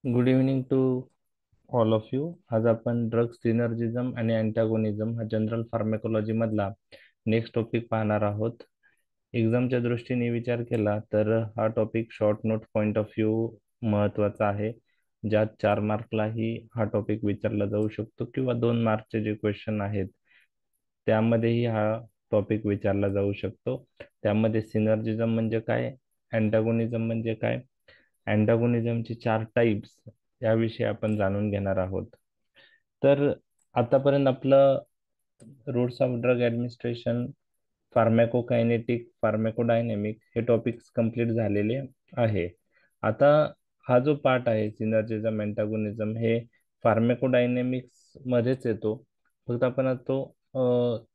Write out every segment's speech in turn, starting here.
Good evening to all of you. आज आपण drug synergism आणि अँटागोनिझम हा जनरल फार्माकोलॉजी मधला नेक्स्ट टॉपिक पाहणार आहोत. एक्झामच्या दृष्टीने विचार केला तर हा topic short note point of view महत्वाचा आहे, ज्यात 4 मार्कलाही हा टॉपिक विचारला जाऊ शकतो किंवा 2 मार्कचे जे क्वेश्चन आहेत त्यामध्येही हा टॉपिक विचारला जाऊ शकतो. त्यामध्ये सिनर्जिझम म्हणजे काय, अँटागोनिझम म्हणजे काय, अँटागोनिझमचे 4 टाइप्स याविषयी आपण जाणून घेणार आहोत. तर आतापर्यंत आपलं रूट्स ऑफ ड्रग ॲडमिनिस्ट्रेशन, फार्मॅकोकायनेटिक, फार्मॅकोडायनॅमिक हे टॉपिक्स कंप्लीट झालेले आहे. आता हा जो पार्ट आहे सिनर्जिझम अँटागोनिझम हे फार्मॅकोडायनॅमिक्स मध्येच येतो. फक्त आपण आता तो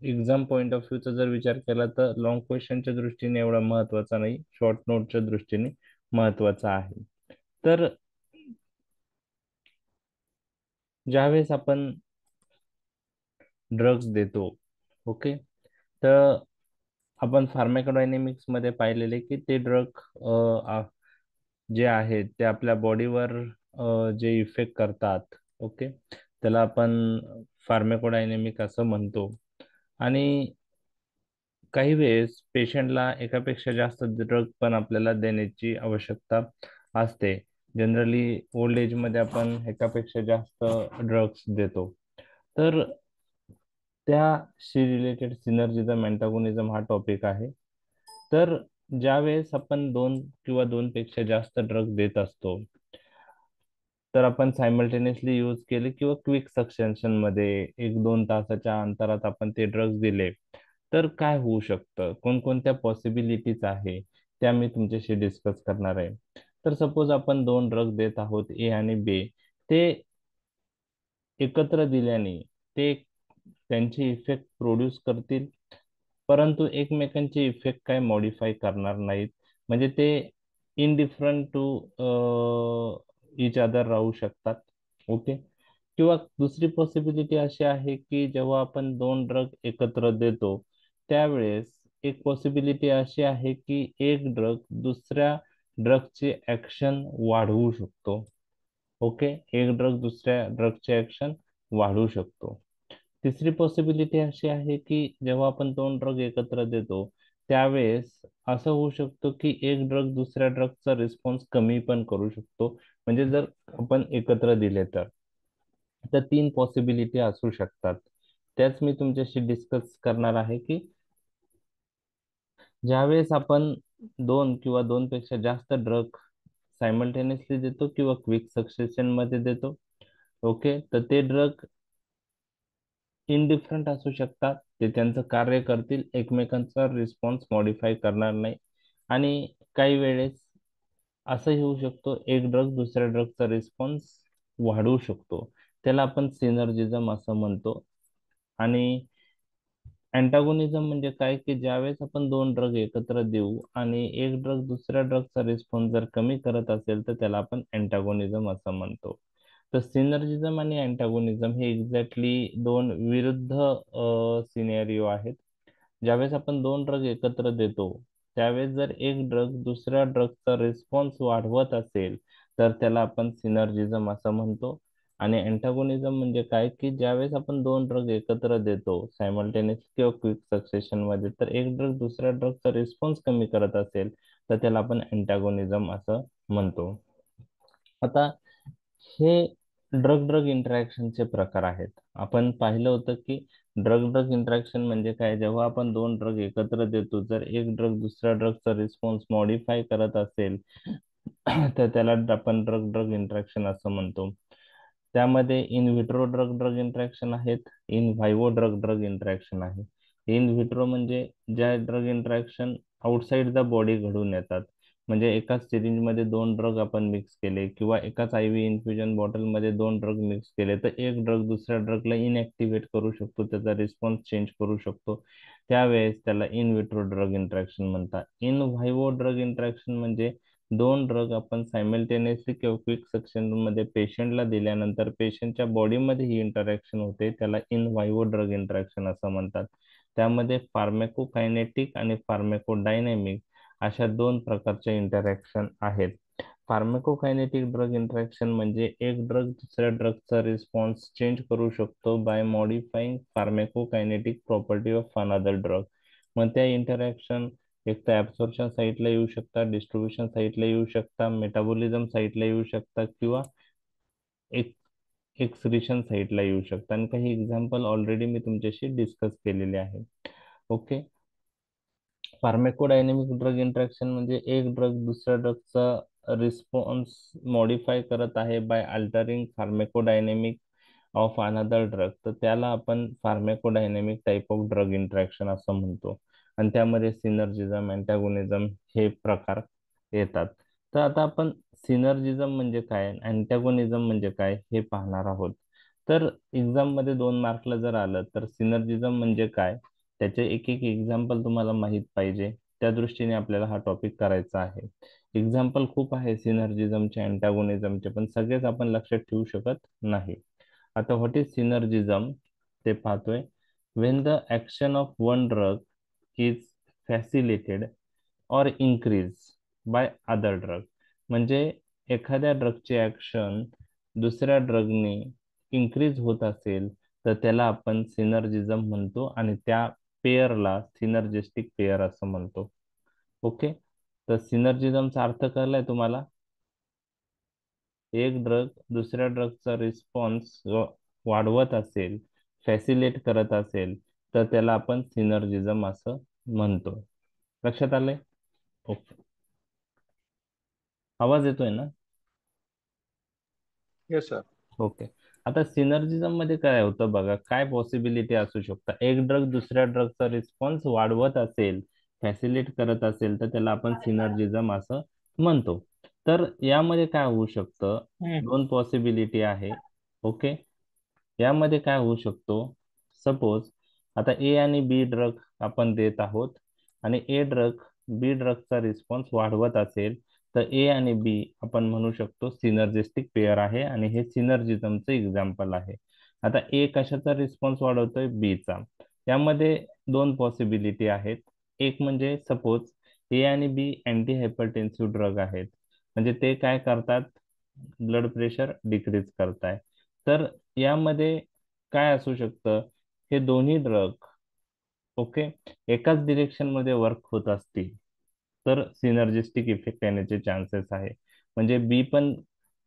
एक्झाम पॉइंट ऑफ व्ह्यूचा जर विचार केला तर लॉंग क्वेश्चनच्या दृष्टीने एवढा महत्वाचा नाही, शॉर्ट नोटच्या दृष्टीने महत्वाचा आहे. तर ज्यावेळेस आपण ड्रग्ज देतो, ओके, तर आपण फार्माकोडायनेमिक्स मध्ये पाहिलेले की ते ड्रग जे आहेत ते आपल्या बॉडीवर जे इफेक्ट करतात, ओके, त्याला आपण फार्माकोडायनेमिक असं म्हणतो. आणि काही वेळेस पेशंटला एकापेक्षा जास्त ड्रग पण आपल्याला देण्याची आवश्यकता असते. जनरली ओल्ड एजमध्ये आपण एकापेक्षा जास्त ड्रग्स देतो. तर त्याशी रिलेटेड सिनर्जिझम अँटागोनिझम हा टॉपिक आहे. तर ज्यावेळेस आपण दोन किंवा दोनपेक्षा जास्त ड्रग देत असतो, तर आपण सायमल्टेनियसली यूज केले किंवा क्विक सक्सेशन मध्ये 1-2 तासाच्या अंतरात आपण ते ड्रग्ज दिले, तर काय होऊ शकतं, कोणकोणत्या पॉसिबिलिटीज आहे त्या मी तुमच्याशी डिस्कस करणार आहे. तर सपोज आपण दोन ड्रग देत आहोत, ए आणि बी. ते एकत्र दिल्याने ते त्यांचे इफेक्ट प्रोड्यूस करतील, परंतु एकमेकांचे इफेक्ट काय मॉडिफाय करणार नाहीत. म्हणजे ते इनडिफरंट टू इच अदर राहू शकतात. ओके. किंवा दुसरी पॉसिबिलिटी अशी आहे की जेव्हा आपण दोन ड्रग एकत्र देतो त्यावेळेस एक पॉसिबिलिटी अशी आहे की एक ड्रग दुसऱ्या ड्रगचे ऍक्शन वाढवू शकतो. ओके, एक ड्रग दुसऱ्या ड्रगचे ऍक्शन वाढवू शकतो. तिसरी पॉसिबिलिटी अशी आहे की जेव्हा आपण दोन ड्रग एकत्र देतो त्यावेळेस असं होऊ शकतो की एक ड्रग दुसऱ्या ड्रगचा रिस्पॉन्स कमी पण करू शकतो. म्हणजे जर आपण एकत्र दिले तर 3 पॉसिबिलिटी असू शकतात. त्याच मी तुमच्याशी डिस्कस करणार आहे की ज्यावेळेस आपण दोन किंवा दोनपेक्षा जास्त ड्रग सायमल्टेनियसली देतो किंवा क्विक सक्सेशन मध्ये देतो, ओके, तर ते ड्रग इनडिफरंट असू शकतात. ते त्यांचं कार्य करतील, एकमेकांचा रिस्पॉन्स मॉडिफाय करणार नाही. आणि काही वेळेस असंही होऊ शकतो एक ड्रग दुसऱ्या ड्रगचा रिस्पॉन्स वाढवू शकतो. त्याला आपण सिनर्जिझम असं म्हणतो. आणि अँटागोनिझम म्हणजे काय की ज्यावेळेस आपण दोन ड्रग एकत्र देऊ आणि एक ड्रग दुसऱ्या ड्रगचा रिस्पॉन्स जर कमी करत असेल तर त्याला आपण अँटागोनिझम असं म्हणतो. तर सिनर्जिझम आणि अँटागोनिझम हे एक्झॅक्टली दोन विरुद्ध सिनेरिओ आहेत. ज्यावेळेस आपण दोन ड्रग एकत्र देतो त्यावेळेस जर एक ड्रग दुसऱ्या ड्रगचा रिस्पॉन्स वाढवत असेल तर त्याला आपण सिनर्जिझम असं म्हणतो. आणि अँटागोनिझम म्हणजे काय की ज्यावेळेस आपण दोन ड्रग एकत्र देतो सायमल्टेनियस किंवा क्विक सक्सेशन मध्ये, तर एक ड्रग दुसऱ्या ड्रगचा रिस्पॉन्स कमी करत असेल तर त्याला आपण अँटागोनिझम असं म्हणतो. आता हे ड्रग ड्रग इंटरॅक्शनचे प्रकार आहेत. आपण पाहिलं होतं की ड्रग ड्रग इंटरॅक्शन म्हणजे काय, जेव्हा आपण दोन ड्रग एकत्र देतो जर एक ड्रग दुसऱ्या ड्रगचा रिस्पॉन्स मॉडिफाय करत असेल तर त्याला आपण ड्रग ड्रग इंटरॅक्शन असं म्हणतो. त्यामध्ये in vitro drug drug interaction आहेत, इन व्हायवो ड्रग ड्रग इंटरॅक्शन आहे. इन व्हिट्रो म्हणजे ज्या drug interaction outside the body घडून येतात. म्हणजे एकाच सिरिंज मध्ये दोन ड्रग आपण मिक्स केले किंवा एकाच IV इन्फ्युजन बॉटल मध्ये दोन ड्रग मिक्स केले तर एक ड्रग दुसऱ्या ड्रगला इनऍक्टिव्हेट करू शकतो, त्याचा रिस्पॉन्स चेंज करू शकतो. त्यावेळेस त्याला इन विट्रो ड्रग इंटरॅक्शन म्हणतात. इन व्हायवो ड्रग इंटरॅक्शन म्हणजे दोन ड्रग आपण सायमल्टेनियसली किंवा क्विक सक्शन मध्ये पेशंटला दिल्यानंतर पेशंटच्या बॉडीमध्ये ही इंटरॅक्शन होते, त्याला इन व्हायवो ड्रग इंटरॅक्शन असं म्हणतात. त्यामध्ये फार्मॅकोकायनेटिक आणि फार्मॅकोडायनॅमिक अशा दोन प्रकारच्या इंटरॅक्शन आहेत. फार्माकोकायनेटिक ड्रग इंटरॅक्शन म्हणजे एक ड्रग दुसऱ्या ड्रगचा रिस्पॉन्स चेंज करू शकतो by modifying pharmacokinetic property of another drug. मग त्या इंटरॅक्शन एक तर ऍब्सॉर्प्शन साईटला येऊ शकतात, डिस्ट्रीब्युशन साईटला येऊ शकतात, मेटाबोलिझम साईटला येऊ शकतात किंवा एक एक्सक्रिशन साईटला येऊ शकतात. आणि काही एक्झाम्पल ऑलरेडी मी तुमच्याशी डिस्कस केलेले आहे. ओके. फार्माकोडायनेमिक ड्रग इंटरॅक्शन म्हणजे एक ड्रग दुसऱ्या ड्रगचा रिस्पॉन्स मॉडिफाय करत आहे by altering pharmacodynamic of another drug, तर त्याला आपण pharmacodynamic type of drug interaction असं म्हणतो. आणि त्यामध्ये सिनर्जिझम, अँटॅगोनिझम हे प्रकार येतात. तर आता आपण सिनर्जिझम म्हणजे काय, अँटॅगोनिझम म्हणजे काय हे पाहणार आहोत. तर एक्झाम मध्ये 2 मार्कला जर आलं तर सिनर्जिझम म्हणजे काय, त्याचे एक एक एक्झाम्पल तुम्हाला माहित पाहिजे. त्या दृष्टीने आपल्याला हा टॉपिक करायचा आहे. एक्झाम्पल खूप आहे सिनर्जिझमचे, अँटॅगोनिझमचे, पण सगळेच आपण लक्षात ठेवू शकत नाही. आता व्हॉट इज सिनर्जिझम ते पाहतोय. Wien the action of one drug is फॅसिलिटेड और इन्क्रीज बाय अदर ड्रग, म्हणजे एखाद्या ड्रगचे ऍक्शन दुसऱ्या ड्रगने इन्क्रीज होत असेल तर त्याला आपण सिनर्जिझम म्हणतो आणि त्या पेअरला सिनर्जिस्टिक पेअर असं म्हणतो. ओके. तर सिनर्जिझमचा अर्थ कळलाय तुम्हाला? एक ड्रग दुसऱ्या ड्रगचा रिस्पॉन्स वाढवत असेल, फॅसिलेट करत असेल तर त्याला आपण सिनर्जिझम असं म्हणतो. लक्षात आलंय? ओके. आवाज येतोय ना? Yes sir. ओके. आता सिनर्जिझम मध्ये काय होतं बघा, काय पॉसिबिलिटी असू शकतात. एक ड्रग दुसऱ्या ड्रगचा रिस्पॉन्स वाढवत असेल, फॅसिलिट करत असेल तर त्याला आपण सिनर्जिझम असं म्हणतो. तर यामध्ये काय होऊ शकतं, हम्म. 2 पॉसिबिलिटी आहे. ओके. यामध्ये काय होऊ शकतो, सपोज आता ए आणि बी ड्रग आपण देत आहोत आणि ए ड्रग बी ड्रगचा रिस्पॉन्स वाढवत असेल तर ए आणि बी आपण म्हणू शकतो सिनर्जिस्टिक पेअर आहे आणि हे सिनर्जिझमचं एक्झाम्पल आहे. आता ए कशाचा रिस्पॉन्स वाढवतोय, बीचा. यामध्ये 2 पॉसिबिलिटी आहेत. एक म्हणजे सपोज ए आणि बी अँटी हायपरटेन्सिव्ह ड्रग आहेत, म्हणजे ते काय करतात, ब्लड प्रेशर डिक्रीज करताय. तर यामध्ये काय असू शकतं, हे दोन्ही ड्रग ओके एकाच डिरेक्शन मध्ये वर्क होत असतील तर सिनर्जिस्टिक इफेक्ट येण्याचे चान्सेस आहे. म्हणजे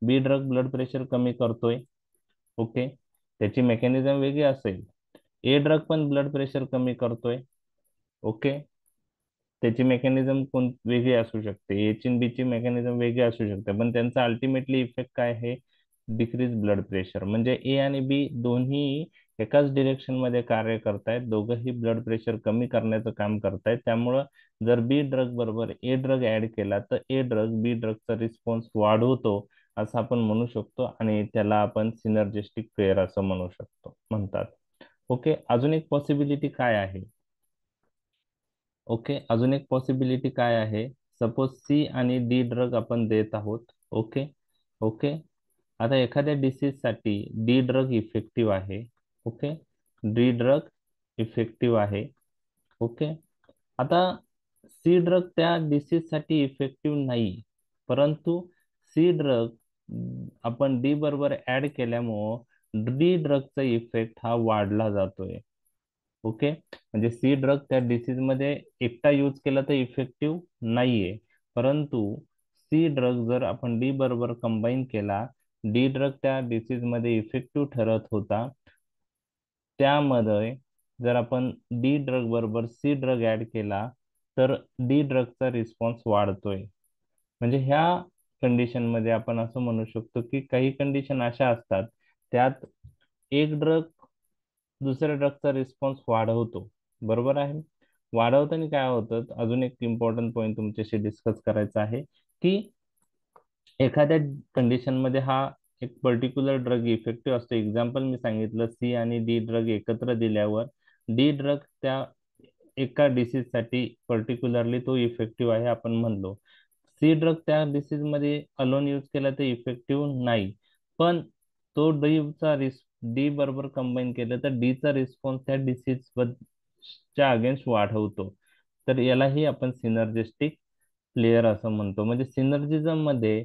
बी ड्रग ब्लड प्रेशर कमी करतोय. ओके. त्याची मेकॅनिझम वेगळी असेल. ए ड्रग पण ब्लड प्रेशर कमी करतोय. ओके. त्याची मेकॅनिझम वेगळी असू शकते, एची बीची मेकॅनिझम वेगळी असू शकते, पण त्यांचा अल्टिमेटली इफेक्ट काय आहे, डिक्रीज ब्लड प्रेशर. म्हणजे ए आणि बी दोन्ही एकाच डिरेक्शन मध्ये कार्य करतायत, दोघंही ब्लड प्रेशर कमी करण्याचं काम करतायत. त्यामुळं जर बी ड्रग बरोबर ए ड्रग ऍड केला तर ए ड्रग बी ड्रगचा रिस्पॉन्स वाढवतो असं आपण म्हणू शकतो आणि त्याला आपण सिनर्जिस्टिक पेअर असं म्हणतात. ओके. अजून एक पॉसिबिलिटी काय आहे, ओके, अजून एक पॉसिबिलिटी काय आहे, सपोज सी आणि डी ड्रग आपण देत आहोत. ओके. ओके. आता एखाद्या डिसीज साठी डी ड्रग इफेक्टिव्ह आहे. ओके. डी ड्रग इफेक्टिव्ह आहे. ओके. आता सी ड्रग त्या डिसीज साठी इफेक्टिव्ह नाही, परंतु सी ड्रग आपण डी बरोबर ऍड केल्यामुळं डी ड्रगचा इफेक्ट हा वाढला जातोय. ओके. म्हणजे सी ड्रग त्या डिसीज मध्ये एकटा यूज केला तर इफेक्टिव्ह नाहीये, परंतु सी ड्रग जर आपण डी बरोबर कंबाईन केला, डी ड्रग त्या डिसीज मध्ये इफेक्टिव्ह ठरत होता. त्यामध्ये जर आपण डी ड्रग बरोबर सी ड्रग ऍड केला तर डी ड्रगचा रिस्पॉन्स वाढतोय. म्हणजे ह्या कंडिशन मध्ये आपण असं म्हणू शकतो की काही कंडिशन अशा असतात त्यात एक ड्रग दुसऱ्या ड्रगचा रिस्पॉन्स वाढवतो. बरोबर आहे. वाढवताना काय होतं, अजून एक इम्पॉर्टंट पॉईंट तुमच्याशी डिस्कस करायचा आहे की एखाद्या कंडिशन मध्ये हा एक पर्टिक्युलर ड्रग इफेक्टिव्ह असतो. एक्झाम्पल मी सांगितलं, सी आणि डी ड्रग एकत्र दिल्यावर डी ड्रग त्या एका डिसीज साठी पर्टिक्युलरली तो इफेक्टिव्ह आहे आपण म्हणलो. सी ड्रग त्या डिसीज मध्ये अलोन यूज केला तर इफेक्टिव्ह नाही, पण तो डी बरोबर कंबाईन केलं तर डी चा रिस्पॉन्स त्या डिसीज च्या अगेन्स्ट वाढवतो. तर यालाही आपण सिनर्जिस्टिक प्लेयर असं म्हणतो. म्हणजे सिनर्जिझम मध्ये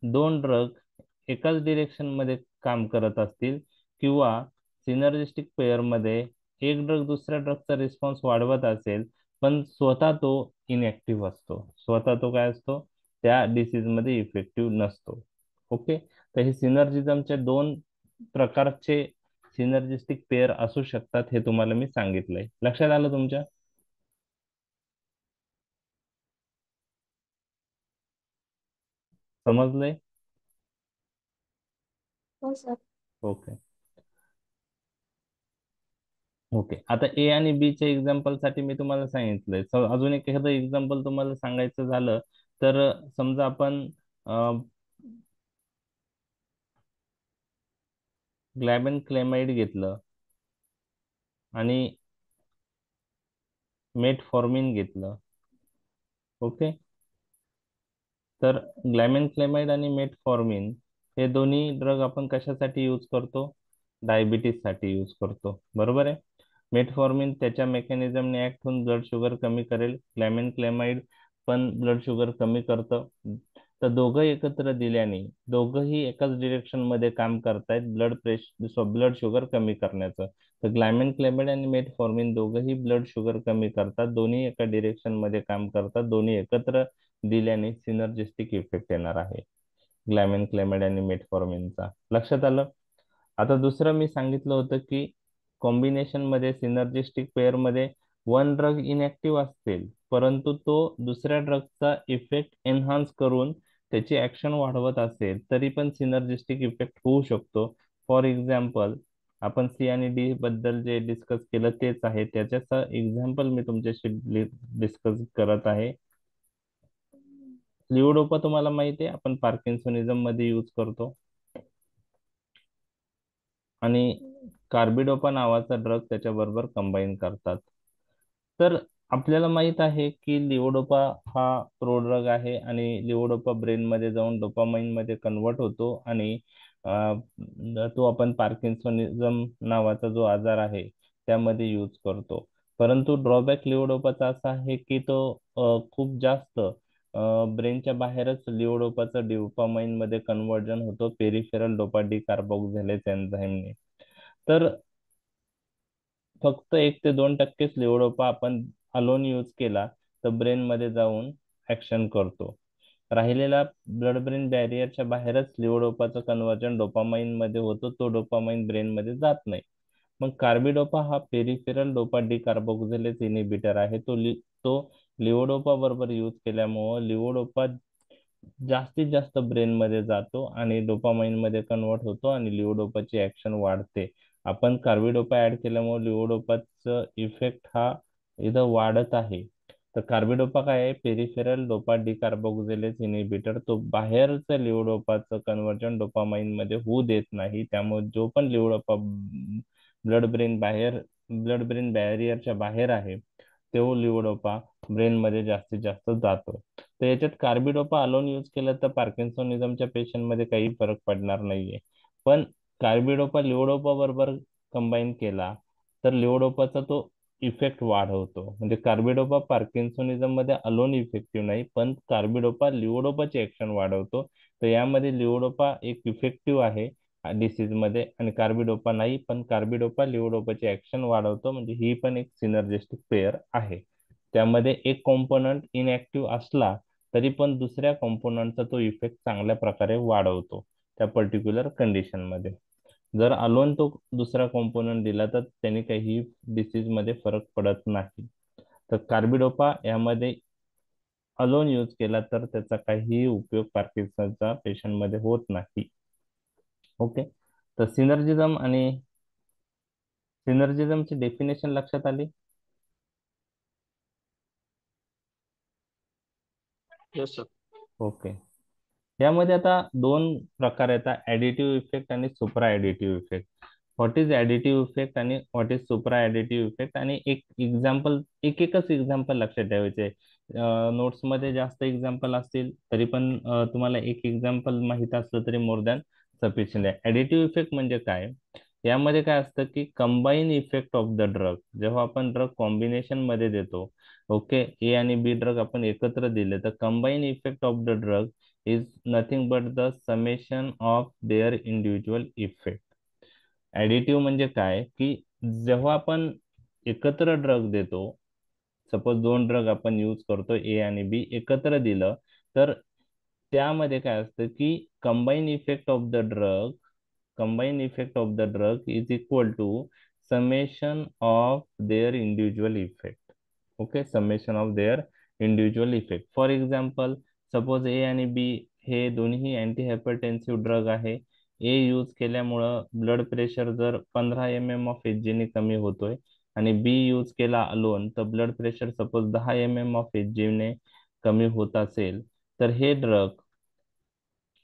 दोन ड्रग एकाच डिरेक्शन मध्ये काम करत असतील किंवा सिनर्जिस्टिक पेयर मध्ये एक ड्रग दुसऱ्या ड्रगचा रिस्पॉन्स वाढवत असेल पण स्वतः तो इनएक्टिव्ह असतो, स्वतः तो काय असतो, त्या डिसीज मध्ये इफेक्टिव्ह नसतो. ओके. तर हे सिनर्जिझमचे दोन प्रकारचे सिनर्जिस्टिक पेयर असू शकतात हे तुम्हाला मी सांगितलंय. लक्षात आलं तुमच्या? समजलंय? हो सर. ओके. ओके, आता ए आणि बी च्या एक्झाम्पल साठी मी तुम्हाला सांगितलंय. अजून एक एखादं एक्झाम्पल तुम्हाला सांगायचं झालं तर समजा आपण ग्लॅबेन क्लेमाइड घेतलं आणि मेटफॉर्मिन घेतलं. ओके. तर ग्लॅमेन क्लेमाइड आणि मेटफॉर्मिन हे दोन्ही ड्रग आपण कशासाठी यूज करतो? डायबिटीस साठी यूज करतो, बरोबर आहे. मेटफॉर्मिन त्याच्या मेकॅनिझमने ऍक्ट होऊन ब्लड शुगर कमी करेल, ग्लॅमेन क्लेमाइड पण ब्लड शुगर कमी करतं. तर दोघं एकत्र दिल्याने दोघंही एकाच डिरेक्शन मध्ये काम करतायत ब्लड शुगर कमी करण्याचं. तर ग्लॅमेन क्लेमाइड आणि मेटफॉर्मिन दोघंही ब्लड शुगर कमी करतात, दोन्ही एका डिरेक्शन मध्ये काम करतात, दोन्ही एकत्र दिल्याने सिनर्जिस्टिक इफेक्ट येणार आहे ग्लॅमेन क्लेमाइड आणि मेटफॉर्मिनचा. लक्षात आलं? आता दुसरं मी सांगितलं होतं की कॉम्बिनेशन मध्ये सिनर्जिस्टिक पेअर मध्ये वन ड्रग इनएक्टिव्ह असतील परंतु तो दुसऱ्या ड्रगचा इफेक्ट एन्हान्स करून त्याची ऍक्शन वाढवत असेल तरी पण सिनर्जिस्टिक इफेक्ट होऊ शकतो. फॉर एक्झाम्पल, आपण सी आणि डी बद्दल जे डिस्कस केलं तेच आहे, त्याच्याच एक्झाम्पल मी तुमच्याशी डिस्कस करत आहे. लिओडोपा तुम्हाला माहिती आहे, आपण पार्किन्सोनिझम मध्ये यूज करतो. आणि कार्बिडोपा नावाचा ड्रग त्याच्याबरोबर कंबाईन करतात. तर आपल्याला माहित आहे की लिओडोपा हा प्रोड्रग आहे आणि लिओडोपा ब्रेन मध्ये जाऊन डोपामाइन मध्ये कन्वर्ट होतो आणि तो आपण पार्किन्सोनिझम नावाचा जो आजार आहे त्यामध्ये यूज करतो. परंतु ड्रॉबॅक लिओडोपाचा असा आहे की तो खूप जास्त ब्रेनच्या बाहेरच लिओडोपाचं डोपामाइन मध्ये कन्वर्जन होतो पेरिफेरल डोपा डी कार्बोक्झिलेज एन्झाईमने. तर फक्त 1 ते 2% लिओडोपा आपण अलोन यूज केला तर ब्रेन मध्ये जाऊन ऍक्शन करतो. राहिलेला ब्लड ब्रेन बॅरियरच्या बाहेरच लिओडोपाचं कन्वर्जन डोपामाइन मध्ये होतो, तो डोपामाइन ब्रेन मध्ये जात नाही. मग कार्बिडोपा हा पेरिफेरल डोपा डी कार्बोक्झिलेज इनिबिटर आहे. तो लिओडोपा बरोबर यूज केल्यामुळं लिओडोपा जास्तीत जास्त ब्रेन मध्ये जातो आणि डोपामाइन मध्ये कन्वर्ट होतो आणि लिओडोपाची ऍक्शन वाढते. आपण कार्बिडोपा ऍड केल्यामुळे लिओडोपाचं इफेक्ट हा इथं वाढत आहे. तर कार्बिडोपा काय आहे? Peripheral dopa decarboxylase inhibitor. तो बाहेरचं लिओडोपाचं कन्वर्जन डोपामाइन मध्ये होऊ देत नाही, त्यामुळे जो पण लिओडोपा ब्लड ब्रेन बॅरियरच्या बाहेर आहे तो लिओडोपा ब्रेन मध्ये जास्तीत जास्त जातो. तर याच्यात कार्बिडोपा अलोन यूज केलं तर पार्किन्सोनिझमच्या पेशंट मध्ये काही फरक पडणार नाहीये. पण कार्बिडोपा लिओडोपा बरोबर कंबाईन केला तर लिओडोपाचा तो इफेक्ट वाढवतो. म्हणजे कार्बिडोपा पार्किन्सोनिझम मध्ये अलोन इफेक्टिव्ह नाही पण कार्बिडोपा लिओडोपाची ऍक्शन वाढवतो. तर यामध्ये लिओडोपा एक इफेक्टिव्ह आहे डिसीज मध्ये आणि कार्बिडोपा नाही, पण कार्बिडोपा लिओडोपाची ऍक्शन वाढवतो, म्हणजे ही पण एक सिनर्जिस्टिक पेयर आहे. त्यामध्ये एक कॉम्पोनंट इनएक्टिव्ह असला तरी पण दुसऱ्या कॉम्पोनंटचा तो इफेक्ट चांगल्या प्रकारे वाढवतो त्या पर्टिक्युलर कंडिशन मध्ये. जर अलोन तो दुसरा कॉम्पोनंट दिला तर त्यांनी काही डिसीज मध्ये फरक पडत नाही. तर कार्बिडोपा यामध्ये अलोन यूज केला तर त्याचा काहीही उपयोग पार्किन्सनचा पेशंट मध्ये होत नाही. ओके. तर सिनर्जिझमची डेफिनेशन लक्षात आली? Yes sir. ओके. यामध्ये आता दोन प्रकार येतात, ऍडिटिव्ह इफेक्ट आणि supra additive effect. What is additive effect आणि what is supra additive effect, आणि एकच एक्झाम्पल लक्षात ठेवायचे. नोट्स मध्ये जास्त एक्झाम्पल असतील तरी पण तुम्हाला एक एक्झाम्पल माहित असलं तरी मोर दॅन सफिशियंट आहे. ऍडिटिव्ह इफेक्ट म्हणजे काय? यामध्ये काय असतं की combine effect of the drug. जेव्हा आपण ड्रग कॉम्बिनेशन मध्ये देतो, ओके, ए आणि बी ड्रग आपण एकत्र दिले तर combine effect of the drug is nothing but the summation of their individual effect. Additive म्हणजे काय, की जेव्हा आपण एकत्र ड्रग देतो, सपोज दोन ड्रग आपण यूज करतो, ए आणि बी एकत्र दिलं, तर त्यामध्ये काय असतं की combine effect of the drug is equal to summation of their individual effect. Okay, summation of their individual effect. For example, suppose A आणि बी हे दोन्ही अँटी हायपरटेन्सिव्ह ड्रग आहे. ए यूज केल्यामुळं ब्लड प्रेशर जर 15 mm of एचजीने कमी होतोय आणि बी यूज केला अलोन तर blood pressure suppose 10 mm of एचजीने कमी होत असेल, तर हे ड्रग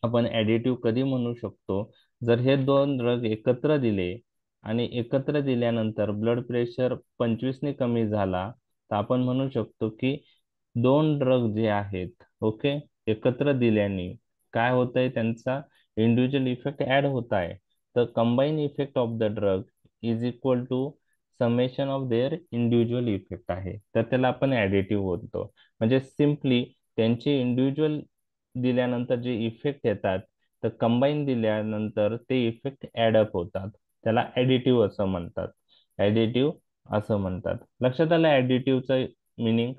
आपण ऍडिटिव्ह कधी म्हणू शकतो, जर हे दोन ड्रग एकत्र दिले आणि एकत्र दिल्यानंतर ब्लड प्रेशर 25ने कमी झाला, तर आपण म्हणू शकतो की दोन ड्रग जे आहेत, ओके, एकत्र दिल्याने काय होतंय, त्यांचा इंडिव्हिज्युअल इफेक्ट ऍड होत आहे. तर combine effect of the drug is equal to summation of their individual effect आहे, तर त्याला आपण ऍडिटिव्ह बोलतो. म्हणजे सिम्पली त्यांचे इंडिव्हिज्युअल दिल्यानंतर जे इफेक्ट येतात, तर कंबाईन दिल्यानंतर ते इफेक्ट ऍडअप होतात, त्याला ऍडिटिव्ह असं म्हणतात. ऍडिटिव्ह असं म्हणतात. लक्षात आलं ऍडिटिव्हचं मिनिंग?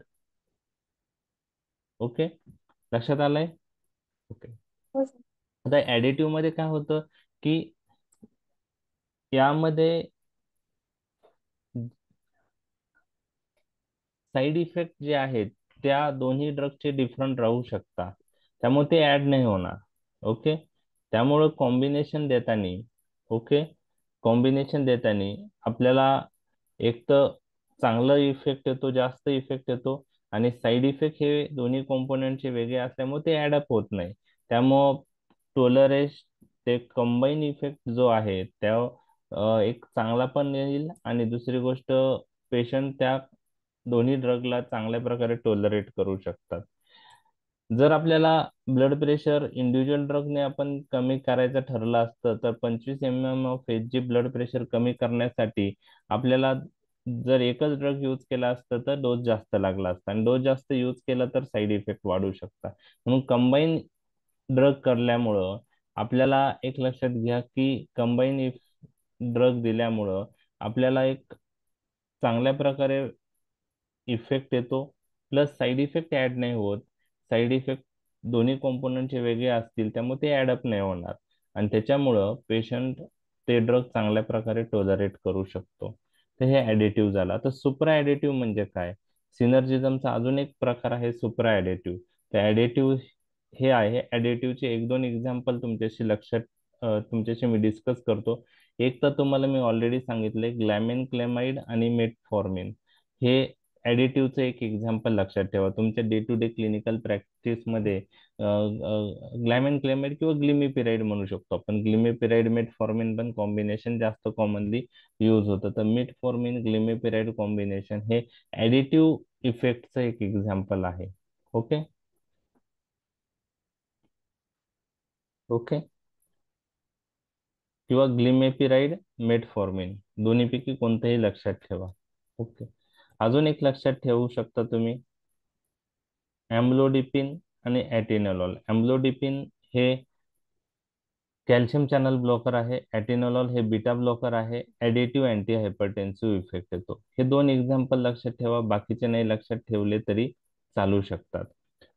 ओके, लक्षात आलंय? ओके. हो सर. आता ऍडिटिव्ह मध्ये काय होतं की यामध्ये साईड इफेक्ट जे आहेत त्या दोन्ही ड्रगचे डिफरंट राहू शकतात, त्यामुळे ते ऍड नाही होणार. ओके, त्यामुळे कॉम्बिनेशन देताना आपल्याला एक तर चांगला इफेक्ट येतो, जास्त इफेक्ट येतो, आणि साईड इफेक्ट हे दोन्ही कॉम्पोनंटचे वेगळे असल्यामुळे ते ऍडअप होत नाही. त्यामुळं टोलरेज ते कंबाईन इफेक्ट जो आहे त्या एक चांगला पण येईल, आणि दुसरी गोष्ट पेशंट त्या दोन्ही ड्रगला चांगल्या प्रकारे टॉलरेट करू शकतात. जर आपल्याला ब्लड प्रेशर इंडिव्हिज्युअल ड्रगने आपण कमी करायचं ठरलं असतं, तर 25 mm of H blood pressure कमी करण्यासाठी आपल्याला जर एकच ड्रग यूज केला असतं तर डोस जास्त लागला असता, आणि डोस जास्त यूज केला तर साईड इफेक्ट वाढू शकतात. म्हणून कंबाईन ड्रग करल्यामुळं आपल्याला एक लक्षात घ्या की कंबाईन ड्रग दिल्यामुळं आपल्याला एक चांगल्या प्रकारे इफेक्ट येतो, प्लस साईड इफेक्ट ऍड नाही होत. साईड इफेक्ट दोन्ही कॉम्पोनंटचे वेगळे असतील त्यामुळे ते ऍडअप नाही होणार, आणि त्याच्यामुळं पेशंट ते ड्रग चांगल्या प्रकारे टॉलरेट करू शकतो. तर हे ऍडिटिव्ह झाला. तर सुप्रा ऍडिटिव्ह म्हणजे काय? सिनर्जिझमचा अजून एक प्रकार आहे सुप्रा ऍडिटिव्ह. तर ऍडिटिव्ह हे आहे, ऍडिटिव्हचे एक दोन एक्झाम्पल तुमच्याशी मी डिस्कस करतो. एक तर तुम्हाला मी ऑलरेडी सांगितले, ग्लॅमिन क्लेमाइड आणि मेटफॉर्मिन हे ऍडिटिव्हचं एक एक्झाम्पल लक्षात ठेवा. तुमच्या डे टू डे क्लिनिकल प्रॅक्टिसमध्ये ग्लॅमिन क्लेमाइड किंवा ग्लिमिपिराइड म्हणू शकतो आपण. ग्लिमिपिराइड मेटफॉर्मिन पण कॉम्बिनेशन जास्त कॉमनली यूज होतं. तर मेटफॉर्मिन ग्लिमिपिराइड कॉम्बिनेशन हे ऍडिटिव्ह इफेक्टचं एक एक्झाम्पल आहे. ओके ओके, किंवा ग्लिमेपिराइड मेटफॉर्मिन दोन्हीपैकी कोणतंही लक्षात ठेवा. ओके, अजून एक लक्षात ठेवू शकता तुम्ही, एम्लोडिपिन आणि ॲटेनोलॉल. एम्लोडिपिन हे कॅल्शियम चॅनल ब्लॉकर आहे, ॲटेनोलॉल हे बीटा ब्लॉकर आहे. ॲडिटिव्ह अँटी हायपरटेन्सिव्ह इफेक्ट येतो. हे दोन एक्झाम्पल लक्षात ठेवा, बाकीचे नाही लक्षात ठेवले तरी चालू शकतात.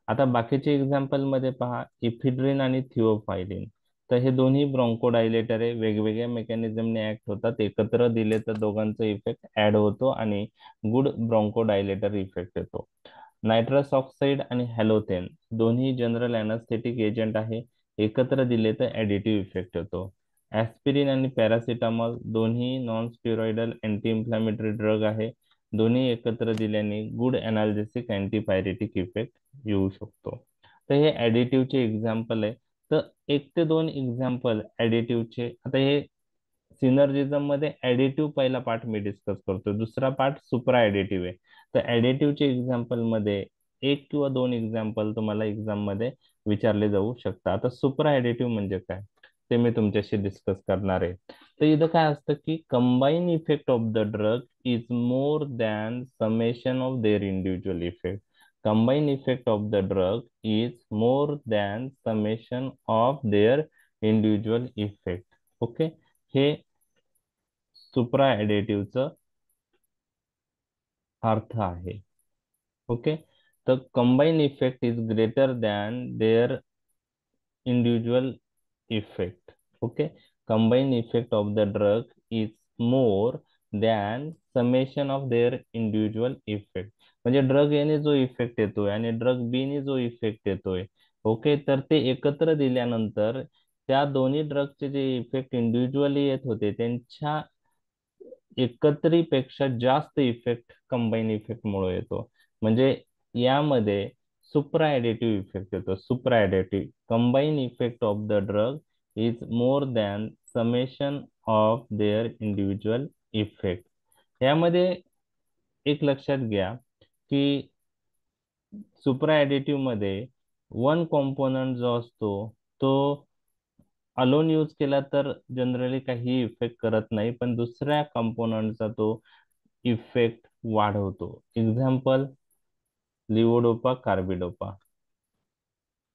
आता बाकीचे एक्झाम्पल मध्ये पहा, इफिड्रिन आणि थिओफायलिन. तर हे दोन्ही ब्रॉन्कोडायलेटर आहे, वेगवेगळ्या मेकॅनिझमने ऍक्ट होतात. एकत्र दिले तर दोघांचा इफेक्ट ऍड होतो आणि गुड ब्रॉन्कोडायलेटर इफेक्ट येतो. नायट्रस ऑक्साईड आणि हॅलोथेन दोन्ही जनरल अॅनास्थेटिक एजंट आहे, एकत्र दिले तर ऍडिटिव्ह इफेक्ट येतो. ऍस्पिरिन आणि पॅरासिटामॉल दोन्ही non steroidal anti inflammatory drug आहे, दोन्ही एकत्र दिल्याने गुड अनाल्जेसिक अँटीपायरेटिक इफेक्ट येऊ शकतो. तर हे ऍडिटिव्हचे एक्झाम्पल आहे. तर एक ते दोन एक्झाम्पल ऍडिटिव्हचे. आता हे सिनर्जिझम मध्ये ऍडिटिव्ह पहिला पार्ट मी डिस्कस करतो, दुसरा पार्ट सुप्रा ऍडिटिव्ह आहे. तर ऍडिटिव्हचे एक्झाम्पल मध्ये एक किंवा दोन एक्झाम्पल तुम्हाला एक्झाम मध्ये विचारले जाऊ शकतात. आता सुप्रा ऍडिटिव्ह म्हणजे काय ते मी तुमच्याशी डिस्कस करणार आहे. तर इथं काय असतं की combine effect of the drug is more than summation of their individual effect. combined effect of the drug is more than summation of their individual effect. Okay, हे सुप्रा ऍडिटिव्हचं अर्थ आहे. ओके, तर combine effect is greater than their individual effect. Okay, combined effect of the drug is more than summation of their individual effect. म्हणजे drug एने जो effect येतोय आणि ड्रग बी ने जो इफेक्ट येतोय, ओके, तर ते एकत्र दिल्यानंतर त्या दोन्ही ड्रगचे जे इफेक्ट इंडिव्हिज्युअली येत होते त्यांच्या एकत्रीपेक्षा जास्त इफेक्ट कंबाईन इफेक्ट मुळे येतो. म्हणजे यामध्ये सुप्रा ऍडिटिव्ह इफेक्ट येतो. Supra additive combine effect of the drug is more than summation of their individual effect. यामध्ये एक लक्षात घ्या की सुप्रा ऍडिटिव्ह मध्ये वन कॉम्पोनंट जो असतो तो अलोन यूज केला तर जनरली काही इफेक्ट करत नाही, पण दुसऱ्या कंपोनंटचा तो इफेक्ट वाढवतो. Example levodopa carbidopa.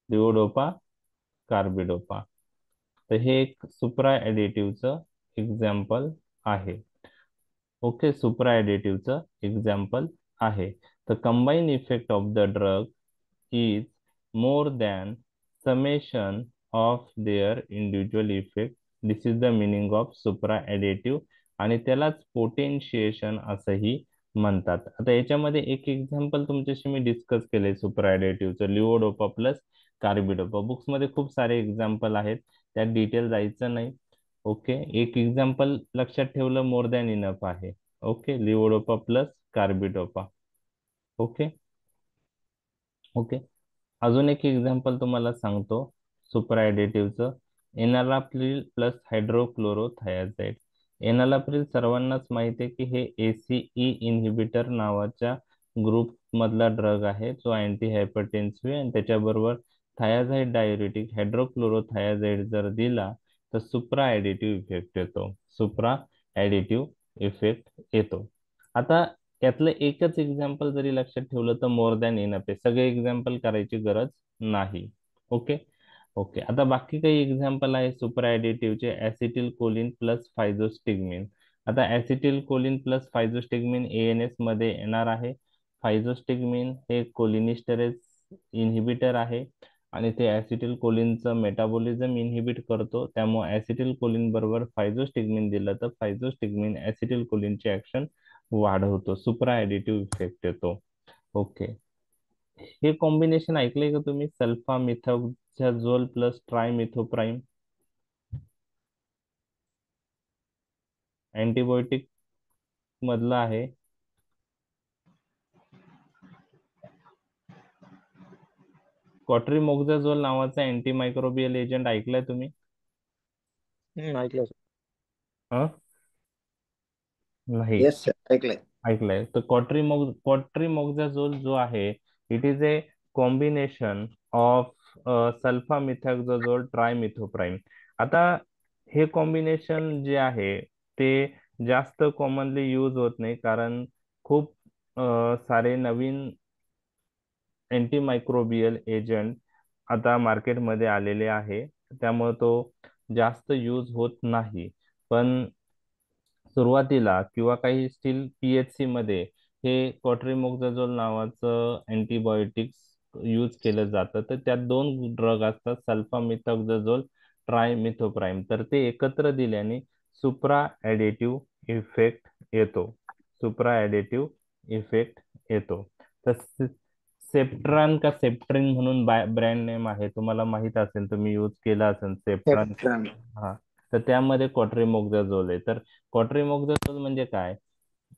Levodopa carbidopa, तर हे एक सुप्रा ऍडिटिव्हचं एक्झाम्पल आहे. ओके, सुप्रा ऍडिटिव्हचं एक्झाम्पल आहे. तर combine effect of the drug is more than summation of their individual effect. This is the meaning of supraadditive आणि त्यालाच पोटेन्शिएशन असंही म्हणतात. आता याच्यामध्ये एक एक्झाम्पल तुमच्याशी मी डिस्कस केलंय सुप्राएडेटिव्हचं, लिओडोपा प्लस कार्बिडोपा. बुक्स मध्ये खूप सारे एक्झाम्पल आहेत, त्यात डिटेल जायचं नाही. ओके, एक एक्झाम्पल लक्षात ठेवलं मोर दॅन इनफ आहे. Okay, levodopa plus carbidopa. Okay okay, अजून एक एक्झाम्पल तुम्हाला सांगतो सुपर ऍडिटिव्हचं. Enalapril plus hydrochlorothiazide. एनालाप्रिल सर्वांनाच माहिती आहे की हे एसीई इन्हिबिटर नावाच्या ग्रुप मधला ड्रग आहे, जो अँटी हायपरटेन्सिव्ह आणि त्याच्याबरोबर थायाझाइड डायुरेटिक हायड्रोक्लोरोथायाझाइड जर दिला तर सुप्रा ऍडिटिव्ह इफेक्ट येतो. सुप्रा ऍडिटिव्ह इफेक्ट येतो. आता यातलं एकच एक्झाम्पल जरी लक्षात ठेवलं तर मोर दॅन इनफ आहे, सगळे एक्झाम्पल करायची गरज नाही. ओके ओके, आता बाकी काही एक्झाम्पल आहे सुपर ऍडिटिव्हचे. Acetylcholine plus physostigmine. आता acetylcholine plus physostigmine ANS मध्ये येणार आहे. फायझोस्टिग्मिन हे कोलिनिस्टरेज इन्हिबिटर आहे आणि ते ऍसिटिल कोलिनचं मेटाबॉलिझम इन्हिबिट करतो. त्यामुळे ऍसिटिल कोलिन बरोबर फायझोस्टिग्मिन दिलं तर फायझोस्टिग्मिन ऍसिटिल कोलिनची ऍक्शन वाढवतो. सुप्रा ऍडिटिव्ह इफेक्ट येतो. ओके, हे कॉम्बिनेशन ऐकलंय का तुम्ही? Sulfamethoxazole plus trimethoprim. Antibiotic मधला आहे. क्वाट्रिमोक्झाझोल नावाचा अँटीमायक्रोबियल एजंट ऐकलाय तुम्ही? ऐकलं सर. अ नाही येस सर, ऐकलंय. ऐकलंय. तर क्वाट्रिमोक्झाझोल जो आहे, it is a combination of sulfamethoxazole trimethoprim. आता हे कॉम्बिनेशन जे आहे ते जास्त कॉमनली यूज होत नाही, कारण खूप सारे नवीन अँटीमायक्रोबियल एजंट आता मार्केटमध्ये आलेले आहे, त्यामुळे तो जास्त यूज होत नाही. पण सुरुवातीला किंवा काही स्टील पीएचसी मध्ये हे क्वाट्रिमोक्झाझोल नावाचं अँटीबायोटिक्स यूज केलं जातं. तर त्यात दोन ड्रग असतात, सल्फामिथोक्झाझोल ट्रायमिथोप्राइम. तर ते एकत्र दिल्याने सुप्रा ऍडिटिव्ह इफेक्ट येतो. सुप्रा ऍडिटिव्ह इफेक्ट येतो. तर सेप्ट्रान का सेप्ट्रिन म्हणून ब्रँड नेम आहे, तुम्हाला माहित असेल, तुम्ही यूज केला असेल सेप्ट्रान. सेफ्ट्रन. हा, तर त्यामध्ये क्वाट्रिमोक्झाझोल आहे. तर क्वाट्रिमोक्झाझोल म्हणजे काय?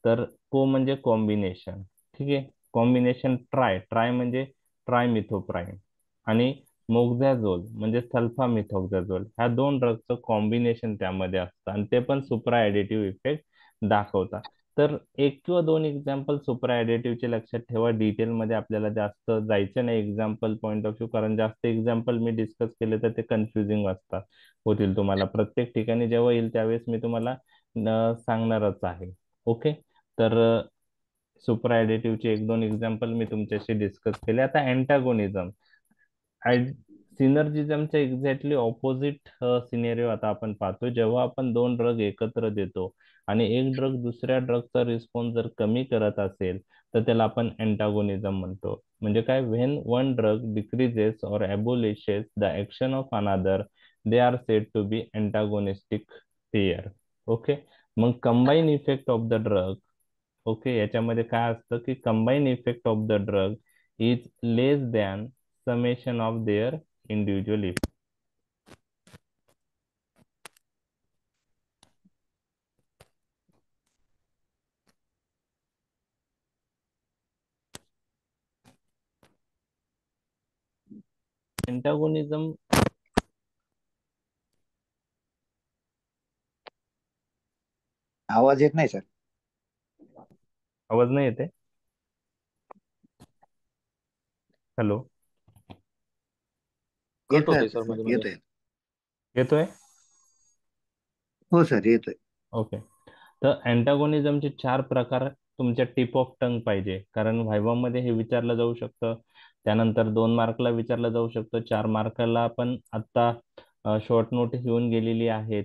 तर को म्हणजे कॉम्बिनेशन. ठीक आहे, कॉम्बिनेशन. ट्राय ट्राय म्हणजे ट्रायमिथोप्राइम आणि मोक्झाझोल म्हणजे सल्फामिथोक्झाझोल. ह्या दोन ड्रगचं कॉम्बिनेशन त्यामध्ये असतं आणि ते पण सुप्रा ऍडिटिव्ह इफेक्ट दाखवतात. तर एक किंवा दोन एक्झाम्पल सुप्रा ऍडिटिव्हचे लक्षात ठेवा. डिटेलमध्ये आपल्याला जास्त जायचं नाही एक्झाम्पल पॉईंट ऑफ व्ह्यू, कारण जास्त एक्झाम्पल मी डिस्कस केले तर ते कन्फ्युजिंग असतात, होतील तुम्हाला. प्रत्येक ठिकाणी जेव्हा येईल त्यावेळेस मी तुम्हाला सांगणारच आहे. ओके, तर सुपर ऍडिटिव्हचे एक दोन एक्झाम्पल मी तुमच्याशी डिस्कस केले. आता अँटागोनिझम, सिनर्जिझमच्या एक्झॅक्टली ऑपोजिट सिनेरिओ आता आपण पाहतो. जेव्हा आपण दोन ड्रग एकत्र देतो आणि एक ड्रग दुसऱ्या ड्रगचा रिस्पॉन्स जर कमी करत असेल, तर त्याला आपण अँटागोनिझम म्हणतो. म्हणजे काय, व्हेन वन ड्रग डिक्रीजेस और ॲबोलिशेस the action of another, they are said to be antagonistic pair. Okay. मग combine effect of the drug, okay, याच्यामध्ये काय असतं की combine effect of the drug is less than summation of their individual effect. Antagonism, आवाज येत नाही sir. आवाज नाही येते? हॅलो, कट येतोय होतोय आता सर सर, मध्ये मध्ये. येतोय. येतोय? हो सर, येतोय. ओके. तर अँटागोनिझमचे चार प्रकार तुमच्या टिप ऑफ टंग पाहिजे, कारण व्हायवा मध्ये हे विचारलं जाऊ शकतं. त्यानंतर 2 मार्कला विचारलं जाऊ शकतं. 4 मार्काला पण आता शॉर्ट नोटीस येऊन गेलेली आहेत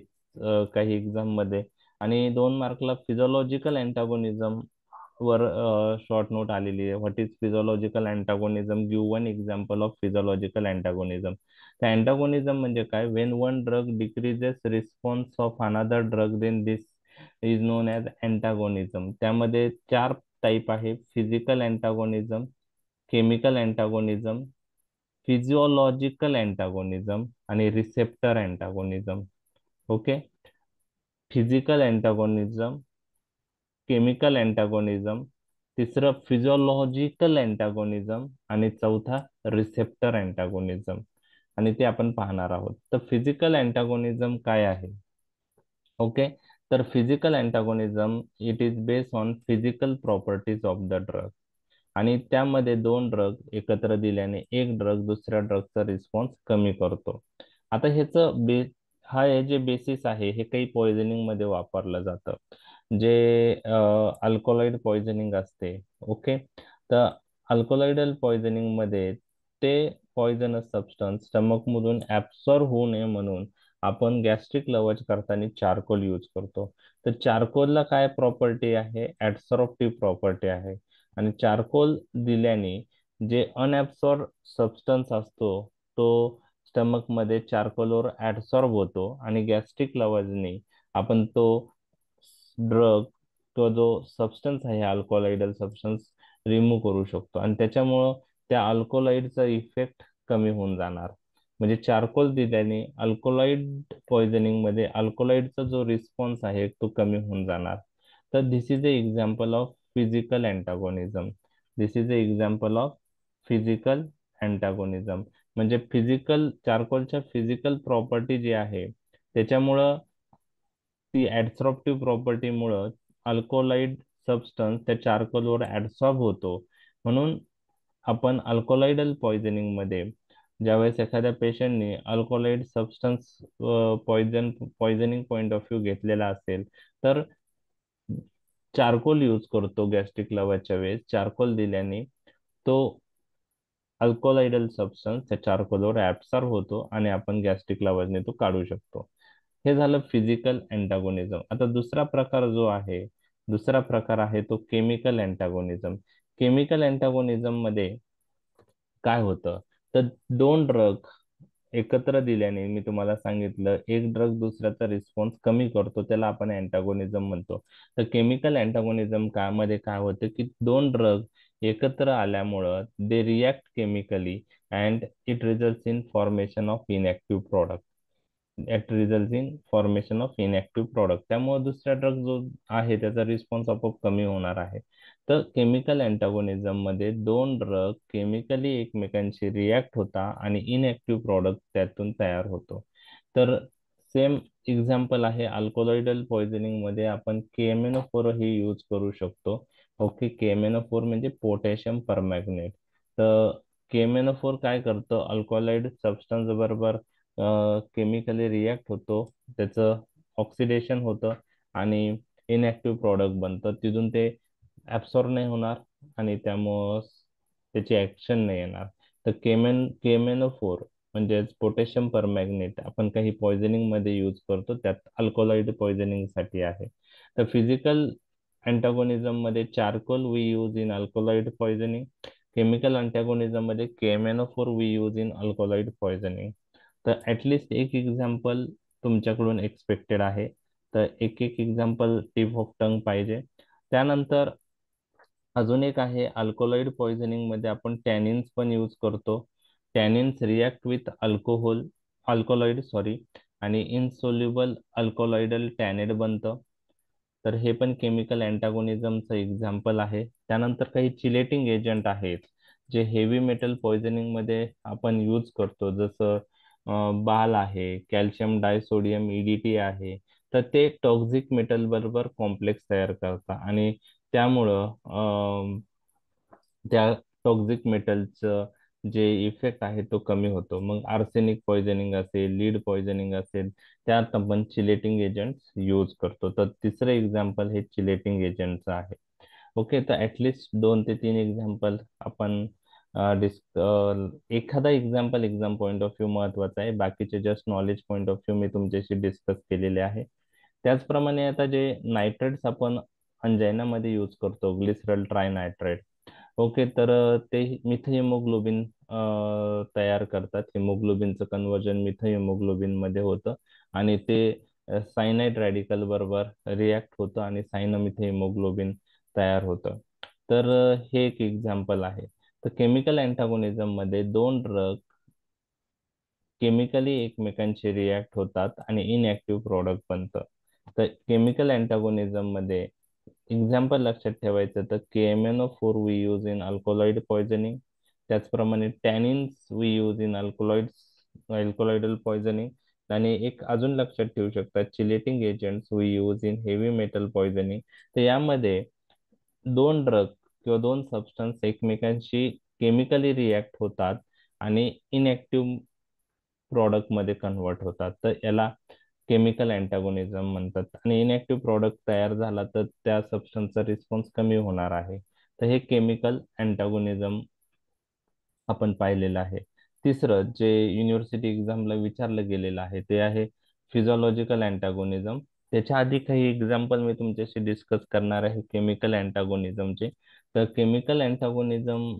काही एक्झाम मध्ये. आणि 2 मार्कला फिजिओलॉजिकल अँटागोनिझम वर शॉर्ट नोट आलेली आहे. What is physiological antagonism, give one example of physiological antagonism. तर अँटागोनिझम म्हणजे काय, when one drug decreases response of another drug, then this is known as antagonism. त्यामध्ये 4 टाईप आहे: physical antagonism, chemical antagonism, physiological antagonism आणि receptor antagonism. Okay. Physical antagonism, chemical antagonism, तिसरं physiological antagonism आणि चौथा receptor अँटागोनिझम. आणि ते आपण पाहणार आहोत. तर फिजिकल अँटागोनिझम काय आहे? ओके. तर physical antagonism it is based on physical properties of the drug. आणि त्यामध्ये दोन ड्रग एकत्र दिल्याने एक ड्रग दुसऱ्या ड्रगचा रिस्पॉन्स कमी करतो. आता ह्याचं हे जे बेसिस आहे हे काही पॉइझनिंग मध्ये वापरलं जातं, जे अल्कोलाइड पॉइझनिंग असते. ओके. तर अल्कोलाइडल पॉइझनिंग मध्ये ते पॉइझनस सबस्टन्स स्टमक मधून ऍब्सॉर्ब होऊ नये म्हणून आपण गॅस्ट्रिक लवच करताना चारकोल यूज करतो. तर चारकोलला काय प्रॉपर्टी आहे? ऍब्सॉर्प्टिव्ह प्रॉपर्टी आहे. आणि चारकोल दिल्याने जे अनऍब्सॉर्ब सबस्टन्स असतो तो स्टमक मध्ये चारकोलवर ऍब्सॉर्ब होतो आणि गॅस्ट्रिक लवजने आपण तो ड्रग, तो जो सबस्टन्स आहे अल्कोलाइडल सबस्टन्स, रिमूव्ह करू शकतो. आणि त्याच्यामुळं त्या अल्कोलाइडचा इफेक्ट कमी होऊन जाणार. म्हणजे चारकोल दिल्याने अल्कोलाइड पॉइझनिंग मध्ये अल्कोलाइडचा जो रिस्पॉन्स आहे तो कमी होऊन जाणार. तर this is a example of physical antagonism. This is a example of physical antagonism. म्हणजे फिजिकल, चारकोलच्या फिजिकल प्रॉपर्टी जी आहे त्याच्यामुळं, ती ऍडसॉर्प्टिव्ह प्रॉपर्टीमुळं अल्कोलाइड सबस्टन्स त्या चारकोलवर ऍडसॉर्ब होतो. म्हणून आपण अल्कोलाइडल पॉइझनिंग मध्ये ज्यावेळेस एखाद्या पेशंटने alkaloid substance poisoning point of view घेतलेला असेल, तर चारकोल यूज करतो. गॅस्ट्रिक लवच्या वेळेस चारकोल दिल्याने तो अल्कोलाइडल सबस्टन्स त्या चारकोलवर ऍब्सॉर्ब होतो आणि आपण गॅस्ट्रिक लवजने तो काढू शकतो. हे झालं फिजिकल अँटागोनिझम. आता दुसरा प्रकार जो आहे, दुसरा प्रकार आहे तो केमिकल अँटागोनिझम. केमिकल अँटागोनिझम मध्ये काय होतं, तर दोन ड्रग एकत्र दिल्याने, मी तुम्हाला सांगितलं, एक ड्रग दुसऱ्याचा रिस्पॉन्स कमी करतो, त्याला आपण अँटागोनिझम म्हणतो. तर केमिकल अँटागोनिझम मध्ये काय होतं की दोन ड्रग एकत्र आल्यामुळं they react chemically and it results in formation of inactive product. At result in formation of inactive product. त्यामुळे दुसरा ड्रग जो आहे त्याचा रिस्पॉन्स आपोआप कमी होणार आहे. तर केमिकल अँटागोनिझम मध्ये दोन ड्रग केमिकली एकमेकांशी रिॲक्ट होता आणि इनॅक्टिव्ह प्रॉडक्ट त्यातून तयार होतो. तर सेम एक्झाम्पल आहे अल्कोलॉइडल पॉइझनिंग मध्ये आपण केएमएनओ4 ही यूज करू शकतो. ओके. केएमएनओ4 म्हणजे पोटॅशियम परमॅग्नेट. तर केएमएनओ4 काय करतं, अल्कोलाइड सबस्टन्स बरोबर केमिकली रिॲक्ट होतो, त्याचं ऑक्सिडेशन होतं आणि इनॅक्टिव्ह प्रॉडक्ट बनतं. तिथून ते ऍब्सॉर्ब नाही होणार आणि त्यामुळं त्याची ऍक्शन नाही येणार. तर केमेनो 4 म्हणजेच पोटॅशियम परमॅग्नेट आपण काही पॉइझनिंग मध्ये यूज करतो, त्यात अल्कोलॉइड पॉइझनिंग साठी आहे. तर फिजिकल अँटागोनिझम मध्ये charcoal we use in alkaloid poisoning, chemical antagonism मध्ये केमेनो 4 we use in alkaloid poisoning. तर ऍटलिस्ट एक एक्झाम्पल तुमच्याकडून एक्सपेक्टेड आहे. तर एक एक एक्झाम्पल टिप ऑफ टंग पाहिजे. त्यानंतर अजून एक आहे, अल्कोलॉइड पॉइझनिंग मध्ये आपण टॅनिन्स पण यूज करतो. टॅनिन्स रिॲक्ट विथ अल्कोलॉइड सॉरी, आणि इनसोल्युबल अल्कोलॉइडल टॅनेड बनतं. तर हे पण केमिकल अँटागोनिझमचं एक्झाम्पल आहे. त्यानंतर काही चिलेटिंग एजंट आहेत जे हेवी मेटल पॉइझनिंग मध्ये आपण यूज करतो, जसं बाल आहे, कॅल्शियम डायसोडियम ईडीटी आहे. तर ते टॉक्सिक मेटल बरोबर कॉम्प्लेक्स तयार करतात आणि त्यामुळं त्या टॉक्सिक मेटलचं जे इफेक्ट आहे तो कमी होतो. मग आर्सेनिक पॉइझनिंग असेल, लीड पॉइझनिंग असेल, त्यात आपण चिलेटिंग एजंट्स यूज करतो. तर तिसरं एक्झाम्पल हे चिलेटिंग एजंटचं आहे. ओके, तर ऍटलिस्ट 2 ते 3 एक्झाम्पल आपण एखादा example exam point of view महत्वाचा आहे, बाकीचे just knowledge point of view मी तुमच्याशी डिस्कस केलेले आहे. त्याचप्रमाणे आता जे नायट्रेट्स आपण अंजायनामध्ये यूज करतो, ग्लिसरॉल ट्रायनायट्रेट. ओके, तर ते मिथहिमोग्लोबिन तयार करतात. हिमोग्लोबिनचं कन्व्हर्जन मिथहिमोग्लोबिन मध्ये होतं आणि ते सायनाइड रॅडिकल बरोबर रिॲक्ट होतं आणि सायनोमिथहिमोग्लोबिन तयार होतं. तर हे एक एक्झाम्पल आहे. तर केमिकल अँटागोनिझम मध्ये दोन ड्रग केमिकली एकमेकांशी रिॲक्ट होतात आणि इनएक्टिव्ह प्रॉडक्ट बनतं. तर केमिकल अँटागोनिझम मध्ये एक्झाम्पल लक्षात ठेवायचं तर KMnO4 we use in alkaloid poisoning. त्याचप्रमाणे tannins we use in alkaloidal poisoning. आणि एक अजून लक्षात ठेवू शकता, chelating agents we use in heavy metal poisoning. तर यामध्ये दोन ड्रग किंवा दोन सबस्टन्स एकमेकांशी केमिकली रिॲक्ट होतात आणि इनएक्टिव्ह प्रॉडक्ट मध्ये कन्वर्ट होतात. तर याला केमिकल अँटागोनिझम म्हणतात आणि इनएक्टिव्ह प्रॉडक्ट तयार झाला तर त्या सबस्टन्सचा रिस्पॉन्स कमी होणार आहे. तर हे केमिकल अँटागोनिझम आपण पाहिलेलं आहे. तिसरं जे युनिव्हर्सिटी एक्झामला विचारलं गेलेलं आहे ते आहे फिजिओलॉजिकल अँटागोनिझम. त्याच्या आधी काही एक्झाम्पल मी तुमच्याशी डिस्कस करणार आहे केमिकल अँटागोनिझमचे. तर केमिकल अँटागोनिझम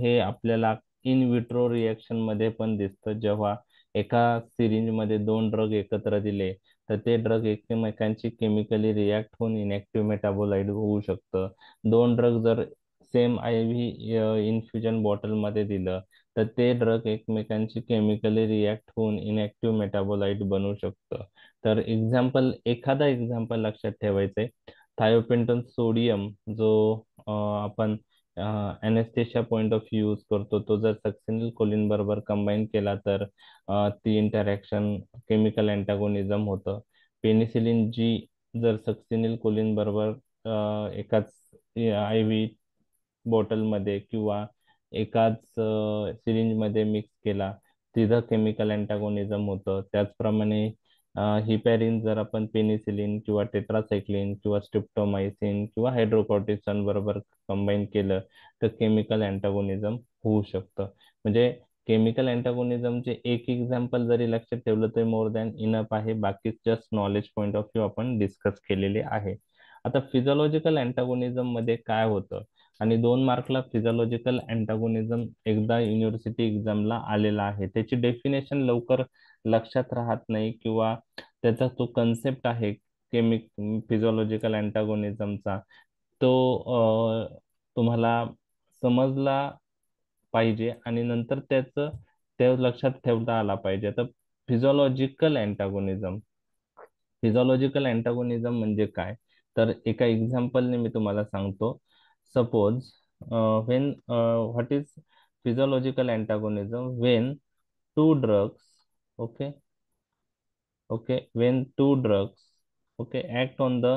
हे आपल्याला इन विट्रो रिएक्शन मध्ये पण दिसतं. जेव्हा एका सिरिंज मध्ये दोन ड्रग एकत्र दिले तर ते ड्रग एकमेकांची केमिकली रिॲक्ट होऊन इनॅक्टिव्ह मेटाबोलाइट होऊ शकतं. दोन ड्रग जर सेम आय व्ही इन्फ्युजन बॉटलमध्ये दिलं तर ते ड्रग एकमेकांची केमिकली रिॲक्ट होऊन इनॅक्टिव्ह मेटाबोलाइट बनू शकतं. तर एखादा एक्झाम्पल लक्षात ठेवायचंय, थायोपेंटोन सोडियम जो आपण anaesthesia point of view use करतो, तो जर सक्सिनिल कोलिन बरोबर कंबाईन केला तर ती इंटरॅक्शन केमिकल अँटागोनिझम होतं. पेनिसिलिन जी जर सक्सिनिल कोलिन बरोबर एकाच आय व्ही बॉटलमध्ये किंवा एकाच सिरिंजमध्ये मिक्स केला, तिथं केमिकल अँटागोनिझम होतं. त्याचप्रमाणे हिपॅरिन जर आपण पेनिसिलिन किंवा टेट्रासाइक्लिन किंवा स्ट्रिप्टोमायसिन किंवा हायड्रोकॉर्टिसॉन बरोबर कंबाईन केलं तर केमिकल अँटागोनिझम होऊ शकतं. म्हणजे केमिकल अँटागोनिझमचे एक एक्झाम्पल जरी लक्षात ठेवलं तरी मोर दॅन इनफ आहे. बाकी just knowledge point of view आपण डिस्कस केलेले आहे. आता फिजिओलॉजिकल अँटागोनिझम मध्ये काय होतं, आणि 2 मार्कला फिजिओलॉजिकल अँटागोनिझम एकदा युनिव्हर्सिटी एक्झामला आलेला आहे. त्याची डेफिनेशन लवकर लक्षात राहत नाही किंवा त्याचा तो कन्सेप्ट आहे फिजिओलॉजिकल अँटागोनिझमचा, तो तुम्हाला समजला पाहिजे आणि नंतर त्याचं ते लक्षात ठेवता आला पाहिजे. तर फिजिओलॉजिकल अँटागोनिझम फिजिओलॉजिकल अँटागोनिझम म्हणजे काय, तर एका एक्झाम्पलने मी तुम्हाला सांगतो. Suppose when what is physiological antagonism when two drugs okay when two drugs act on the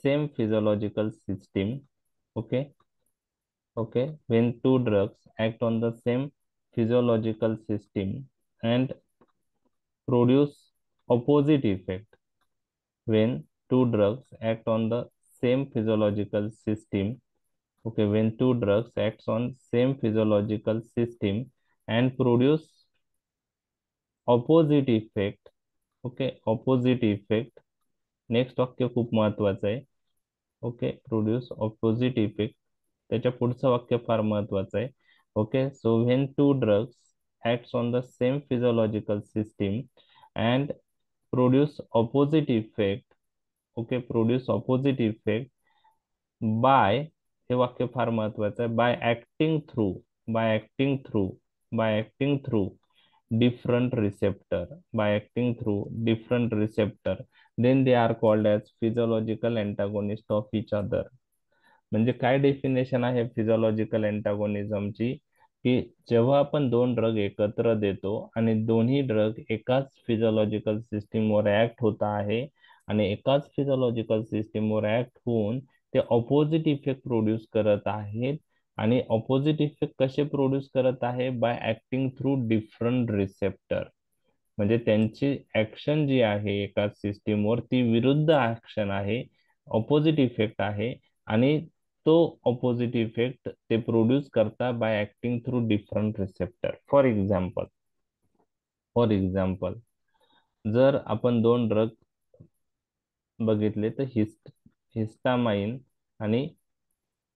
same physiological system. okay when two drugs act on the same physiological system and produce opposite effect. When two drugs act on the same physiological system Okay, when two drugs acts on same physiological system and produce opposite effect. Okay, opposite effect. Next वाक्य खूप महत्वाचं आहे. Okay, produce opposite effect. त्याच्या पुढचं वाक्य फार महत्वाचं आहे. Okay, so when two drugs acts on the same physiological system and produce opposite effect. Okay, produce opposite effect by, हे वाक्य फार महत्वाचं आहे, by acting through, by acting through, by acting through different receptor, by acting through different receptor, then they are called as physiological antagonist of each other. म्हणजे काय definition आहे physiological अँटागोनिझमची, की जेव्हा आपण दोन ड्रग एकत्र देतो आणि दोन्ही ड्रग एकाच फिजियोलॉजिकल सिस्टीमवर ऍक्ट होत आहे आणि एकाच फिजियोलॉजिकल सिस्टीमवर ऍक्ट होऊन ते ऑपोजिट इफेक्ट प्रोड्यूस करत आहेत. आणि ऑपोजिट इफेक्ट कसे प्रोड्यूस करत आहे? By acting through different receptor. म्हणजे त्यांची ऍक्शन जी आहे एका सिस्टीमवर ती विरुद्ध ऍक्शन आहे, ऑपोजिट इफेक्ट आहे. आणि तो ऑपोजिट इफेक्ट ते प्रोड्यूस करता by acting through different receptor. For example जर आपण दोन ड्रग बघितले तर हिस्टामाइन आणि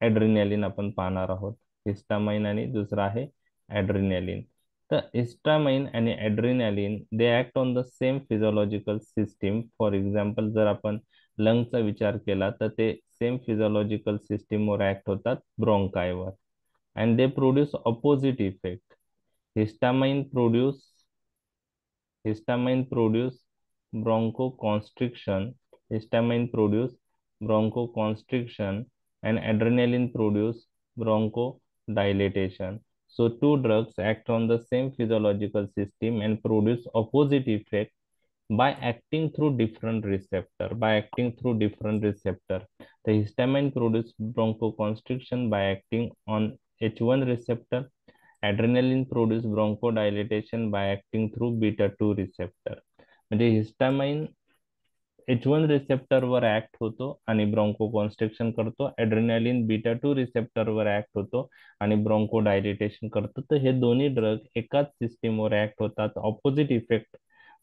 ॲड्रिनॅलिन आपण पाहणार आहोत. हिस्टामाइन आणि दुसरा आहे ॲड्रिनॅलिन. तर हिस्टामाइन आणि adrenaline they act on the same physiological system. For example जर आपण लंगचा विचार केला तर ते सेम फिजियोलॉजिकल सिस्टीमवर ऍक्ट होतात, ब्रोंकायवर. And they produce opposite effect. Histamine produce histamine produce bronchoconstriction, histamine produce bronchoconstriction, and adrenaline produce bronchodilation. So two drugs act on the same physiological system and produce opposite effect by acting through different receptor. By acting through different receptor, the histamine produce bronchoconstriction by acting on H1 receptor. Adrenaline produce bronchodilation by acting through beta 2 receptor. म्हणजे histamine H1 रिसेप्टरवर act होतो आणि ब्रोंकोकॉन्स्ट्रिक्शन करतो. Adrenaline beta 2 रिसेप्टरवर act होतो आणि ब्रोंकोडायलेटेशन करतो. तर हे दोन्ही ड्रग एकाच सिस्टीमवर ऍक्ट होतात, ऑपोजिट इफेक्ट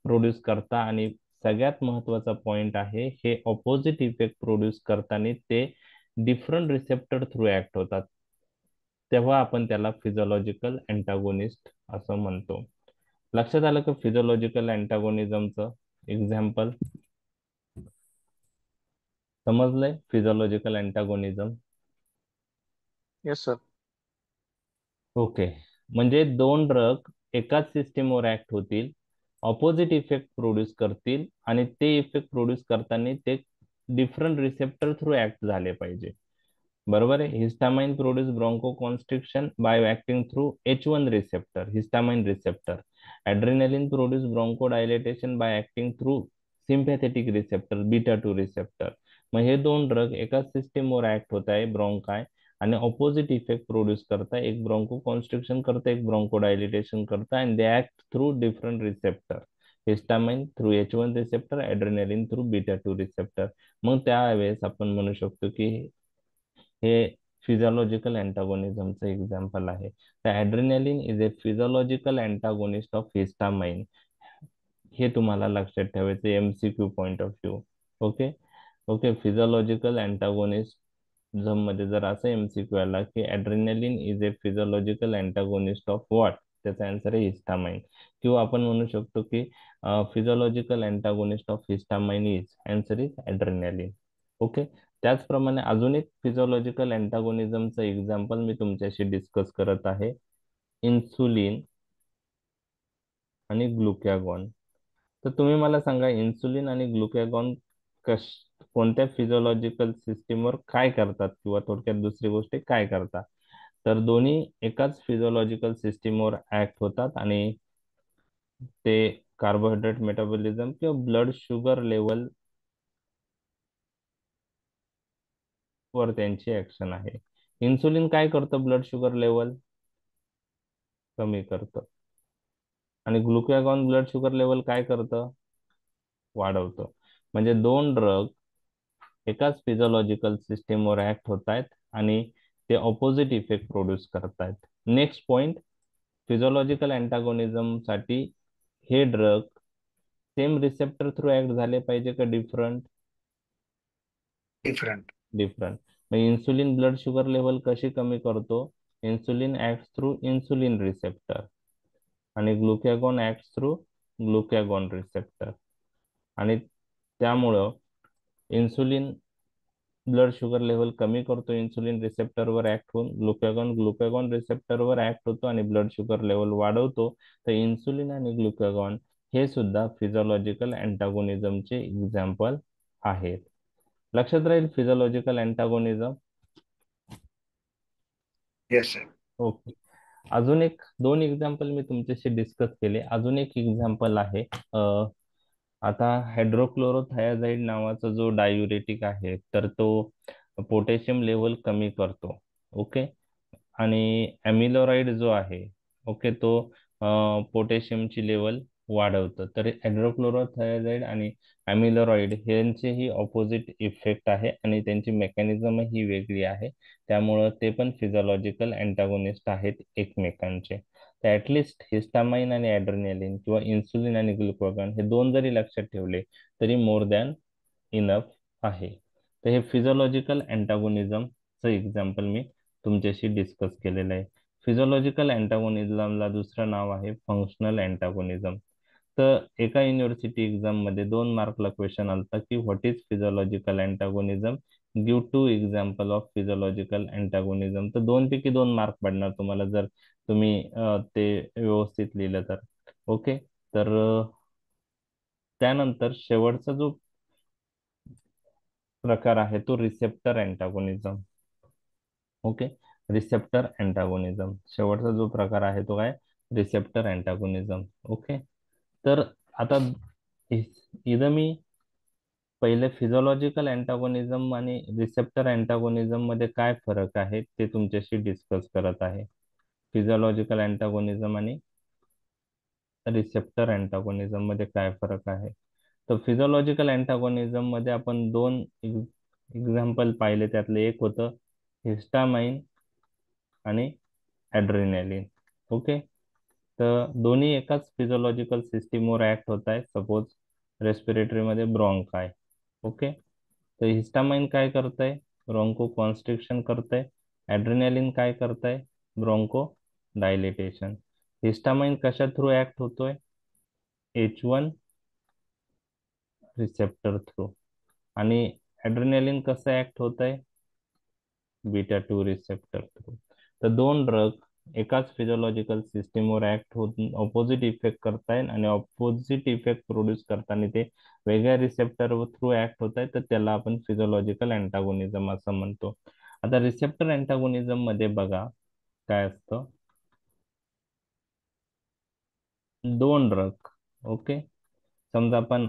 प्रोड्यूस करता. आणि सगळ्यात महत्वाचा पॉइंट आहे, हे ऑपोजिट इफेक्ट प्रोड्यूस करताना ते डिफरंट रिसेप्टर थ्रू ऍक्ट होतात. तेव्हा आपण त्याला फिजियोलॉजिकल अँटागोनिस्ट असं म्हणतो. लक्षात आलं का फिजियोलॉजिकल अँटागोनिझमचं एक्झाम्पल? समजलंय physiological antagonism? Yes sir. Okay, म्हणजे दोन ड्रग एकाच सिस्टीमवर ऍक्ट होतील, ऑपोजिट इफेक्ट प्रोड्यूस करतील आणि ते इफेक्ट प्रोड्यूस करताना ते डिफरंट रिसेप्टर थ्रू ऍक्ट झाले पाहिजे. बरोबर आहे. Histamine produce bronchoconstriction by acting through H1 receptor, histamine receptor. Adrenaline produce bronchodilatation by acting through sympathetic receptor, beta 2 receptor. मग हे दोन ड्रग एकाच सिस्टीमवर ऍक्ट होत आहे, ब्रोंकाय, आणि ऑपोजिट इफेक्ट प्रोड्यूस करता. एक ब्रोंको कॉन्स्ट्रिक्शन करता, एक ब्रोंको डायलिटेशन करता. And they act through different receptor. Histamine through H1 receptor, adrenaline through beta 2 receptor. मग त्यावेळेस आपण म्हणू शकतो की हे फिजियोलॉजिकल अँटागोनिझमचं एक्झाम्पल आहे. तर adrenaline is a physiological antagonist of histamine. हे तुम्हाला लक्षात ठेवायचं MCQ point of view. Okay okay, physiological antagonism मध्ये जर असं MCQ आला की adrenaline is a physiological antagonist of what, त्याचा आन्सर आहे हिस्टामाइन. किंवा आपण म्हणू शकतो की physiological antagonist of histamine is, answer is adrenaline. Okay, त्याचप्रमाणे अजून एक फिजियोलॉजिकल अँटागोनिझमचं एक्झाम्पल मी तुमच्याशी डिस्कस करत आहे, इन्सुलिन आणि ग्लुकॅगॉन. तर तुम्ही मला सांगा, इन्सुलिन आणि ग्लुकॅगॉन कश कोणत्या फिजियोलॉजिकल सिस्टीमवर काय करतात, किंवा थोडक्यात दुसरी गोष्ट काय करतात? तर दोन्ही एकाच फिजियोलॉजिकल सिस्टीमवर ऍक्ट होतात आणि ते कार्बोहायड्रेट मेटाबॉलिझम किंवा ब्लड शुगर लेवल वर त्यांची ऍक्शन आहे. इन्सुलिन काय करतं? ब्लड शुगर लेवल कमी करतं. आणि ग्लुकॅगॉन ब्लड शुगर लेवल काय करतं? वाढवतं. म्हणजे दोन ड्रग एकाच फिजियोलॉजिकल सिस्टीमवर ऍक्ट होत आहेत आणि ते ऑपोजिट इफेक्ट प्रोड्यूस करतायत. नेक्स्ट पॉइंट, फिजिओलॉजिकल अँटागोनिझम साठी हे drug same receptor through act झाले पाहिजे का डिफरंट? डिफरंट. डिफरंट. मग इन्सुलिन ब्लड शुगर लेवल कशी कमी करतो? Insulin act through insulin receptor आणि glucagon act through glucagon receptor. आणि त्यामुळं इन्सुलिन ब्लड शुगर लेवल कमी करतो, इन्सुलिन रिसेप्टरवर ऍक्ट होऊन ग्लुकॅगॉन ग्लुकॅगॉन रिसेप्टरवर ऍक्ट होतो आणि ब्लड शुगर लेवल वाढवतो. तर इन्सुलिन आणि ग्लुकॅगॉन हे सुद्धा फिजिओलॉजिकल अँटागोनिझमचे एक्झाम्पल आहेत. लक्षात राहील physiological antagonism. Yes sir. Okay. अजून एक दोन एक्झाम्पल मी तुमच्याशी डिस्कस केले. अजून एक एक्झाम्पल आहे. आता हायड्रोक्लोरोथायाझाईड नावाचा जो डायुरेटिक आहे, तर तो पोटॅशियम लेवल कमी करतो. ओके. आणि ॲमिलोराइड जो आहे, ओके, तो पोटॅशियमची लेवल वाढवतं. तर हायड्रोक्लोरोथायाझाईड आणि ॲमिलोराइड यांचेही ऑपोजिट इफेक्ट आहे आणि त्यांची मेकॅनिझम ही वेगळी आहे. त्यामुळं ते पण फिजिओलॉजिकल अँटागोनिस्ट आहेत एकमेकांचे. तर ॲटलिस्ट हिस्टामाइन आणि ॲड्रेनालिन किंवा इन्सुलिन आणि ग्लुकागॉन हे दोन जरी लक्षात ठेवले तरी मोर दॅन इनफ आहे. तर हे फिजिओलॉजिकल अँटागोनिझमचं एक्झाम्पल मी तुमच्याशी डिस्कस केलेलं आहे. फिजिओलॉजिकल अँटागोनिझमला दुसरं नाव आहे फंक्शनल अँटागोनिझम. तर एका युनिव्हर्सिटी एक्झाम मध्ये 2 मार्कला क्वेश्चन आलता की what is physiological antagonism, give 2 example of physiological antagonism. तर 2 पैकी 2 मार्क पडणार तुम्हाला जर तुम्ही ते व्यवस्थित लिहिलं तर. ओके. तर त्यानंतर शेवटचा जो प्रकार आहे तो रिसेप्टर अँटागोनिझम. ओके. रिसेप्टर अँटागोनिझम शेवटचा जो प्रकार आहे तो काय? Receptor antagonism. ओके. तर आता इथं मी पहिले फिजिओलॉजिकल अँटागोनिझम आणि रिसेप्टर अँटागोनिझम मध्ये काय फरक आहे ते तुमच्याशी डिस्कस करत आहे. फिजिओलॉजिकल अँटागोनिझम आणि रिसेप्टर अँटागोनिझम मध्ये काय फरक आहे? तर फिजिओलॉजिकल अँटागोनिझम मध्ये आपण दोन एक्झाम्पल पाहिले. त्यातले एक होतं हिस्टामाइन आणि ॲड्रेनालिन. ओके. तर दोन्ही एकाच फिजिओलॉजिकल सिस्टीमवर ऍक्ट होत आहे. सपोज रेस्पिरेटरी मध्ये ब्रॉन्काय. ओके. तर हिस्टामाइन काय करतंय? ब्रॉन्को कॉन्स्ट्रिक्शन करतंय. ॲड्रेनालिन काय करतंय? Bronco dilatation. हिस्टामाइन कशा थ्रू ऍक्ट होतोय? H1 receptor through. आणि ॲड्रेनालिन कसं ऍक्ट होत आहे? Beta 2 receptor through. तर दोन ड्रग एकाच फिजिओलॉजिकल सिस्टीमवर ऍक्ट होऊन ऑपोजिट इफेक्ट करतायत आणि ऑपोजिट इफेक्ट प्रोड्यूस करताना ते वेगळ्या रिसेप्टर थ्रू ऍक्ट होत आहे, तर त्याला आपण फिजिओलॉजिकल अँटागोनिझम असं म्हणतो. आता रिसेप्टर अँटागोनिझम मध्ये बघा काय असतं. दोन ड्रग. ओके. समजा आपण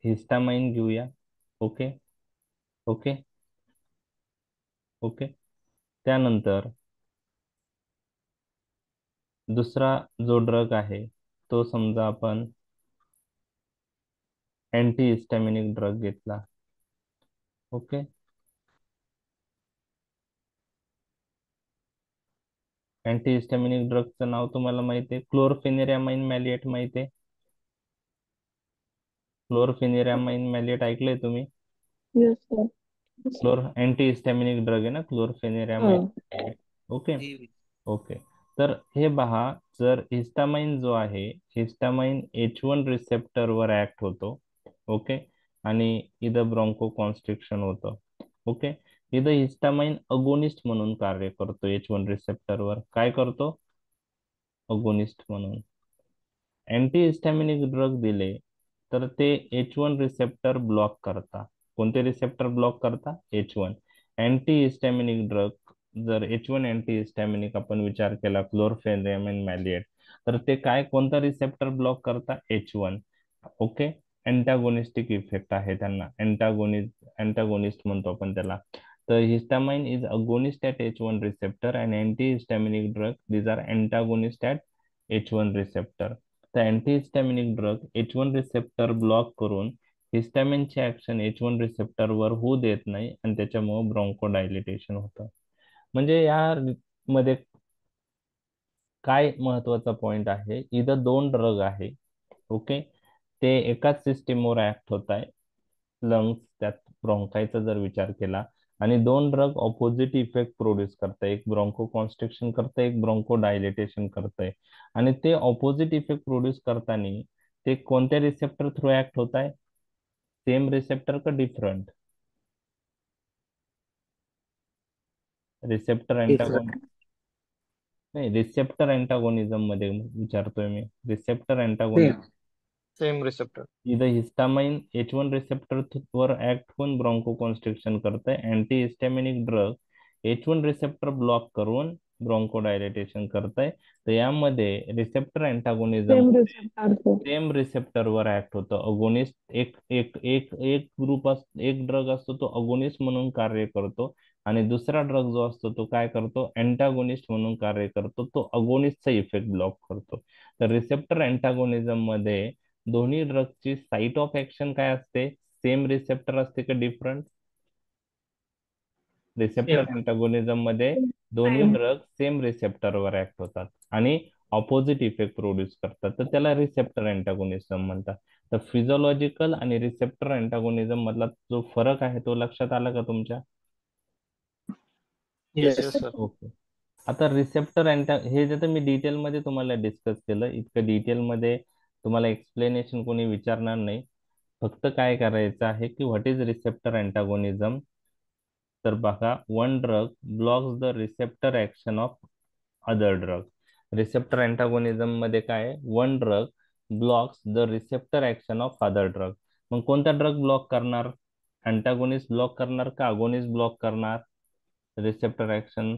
हिस्टामाइन घेऊया. ओके. ओके. ओके. त्यानंतर दुसरा जो ड्रग आहे तो समजा आपण अँटी हिस्टॅमिनिक ड्रग घेतला. ओके. अँटी हिस्टॅमिनिक ड्रगचं नाव तुम्हाला माहिती आहे, क्लोरफेनिरॅमाइन मॅलिएट माहिती आहे? क्लोरफेनिरॅमाइन मॅलिएट ऐकलंय तुम्ही? Yes, sir. क्लोर anti histaminic drug आहे ना क्लोरफेनिरॅमाइन. ओके. ओके. तर हे पहा, जर हिस्टामाइन जो आहे, हिस्टामाइन H1 रिसेप्टरवर ऍक्ट होतो. ओके. आणि इथं ब्रॉन्को कॉन्स्ट्रिक्शन होतं. ओके. इथं हिस्टामाइन अगोनिस्ट म्हणून कार्य करतो. H1 रिसेप्टरवर काय करतो? अगोनिस्ट म्हणून. अँटी हिस्टॅमिनिक ड्रग दिले तर ते H1 रिसेप्टर ब्लॉक करता. कोणते रिसेप्टर ब्लॉक करता? H1. अँटी हिस्टॅमिनिक ड्रग जर H1 अँटी हिस्टॅमिनिक आपण विचार केला क्लोरफेनिरॅमाइन मॅलिएट, तर ते काय कोणता रिसेप्टर ब्लॉक करता? H1. ओके. अँटागोनिस्टिक इफेक्ट आहे त्यांना. अँटागोनिस्ट म्हणतो आपण त्याला. तर histamine is agonist at H1 receptor and anti histaminic drug these are antagonist at H1 receptor. तर antihistaminic drug H1 receptor block करून हिस्टॅमिनचे ऍक्शन H1 रिसेप्टरवर होऊ देत नाही आणि त्याच्यामुळे ब्रॉन्कोडायलिटेशन होतं. म्हणजे या मध्ये काय महत्वाचा पॉइंट आहे, इथं दोन ड्रग आहे. ओके, ते एकाच सिस्टीमवर ऍक्ट होत आहे. लंग्स त्यात ब्रोंकायचा जर विचार केला, आणि दोन ड्रग ऑपोजिट इफेक्ट प्रोड्यूस करताय, एक ब्रोंको कॉन्स्ट्रिक्शन करतंय, एक ब्रोंको डायलेटेशन करतंय. आणि ते ऑपोजिट इफेक्ट प्रोड्यूस करताना ते कोणत्या रिसेप्टर थ्रू ऍक्ट होत आहे? सेम रिसेप्टर का डिफरंट? रिसेप्टर अँटागोन डिफरंट. नाही, रिसेप्टर अँटागोनिझम मध्ये विचारतोय मी. Receptor same. Antagonism same receptor. इथं हिस्टामाइन H1 रिसेप्टर वर ऍक्ट होऊन ब्रोंकोकॉन्स्ट्रिक्शन करतंय. Anti histaminic drug H1 receptor block करून ब्रोंकोडायलेटेशन करतंय. तर यामध्ये receptor antagonism same receptor. Same रिसेप्टरवर ऍक्ट होतं. अगोनिस्ट एक एक एक एक ग्रुप एक ड्रग असतो तो अगोनिस्ट म्हणून कार्य करतो, आणि दुसरा ड्रग जो असतो तो काय करतो? अँटागोनिस्ट म्हणून कार्य करतो. तो अगोनिस्टचा इफेक्ट ब्लॉक करतो. तर रिसेप्टर अँटागोनिझम मध्ये दोन्ही ड्रगची साईट ऑफ ऍक्शन काय असते? सेम रिसेप्टर असते का डिफरंट? Receptor same. अँटागोनिझम मध्ये दोन्ही सेम. ड्रग सेम रिसेप्टरवर ऍक्ट होतात आणि ऑपोजिट इफेक्ट प्रोड्यूस करतात, तर त्याला रिसेप्टर अँटागोनिझम म्हणतात. तर फिजिओलॉजिकल आणि रिसेप्टर अँटागोनिझम मधला जो फरक आहे तो लक्षात आला का तुमच्या? Yes yes. Yes sir. Okay. आता रिसेप्टर हे जे तर मी डिटेल मध्ये तुम्हाला डिस्कस केलं, इतकं डिटेल मध्ये तुम्हाला एक्सप्लेनेशन कोणी विचारणार नाही. फक्त काय करायचं आहे की व्हॉट इज रिसेप्टर अँटागोनिझम. तर बघा, one drug blocks the receptor action of other drug. Receptor antagonism मध्ये काय? One drug blocks the receptor action of other drug. मग कोणता ड्रग ब्लॉक करणार? अँटागोनिस्ट ब्लॉक करणार का अगोनिस्ट ब्लॉक करणार? Receptor action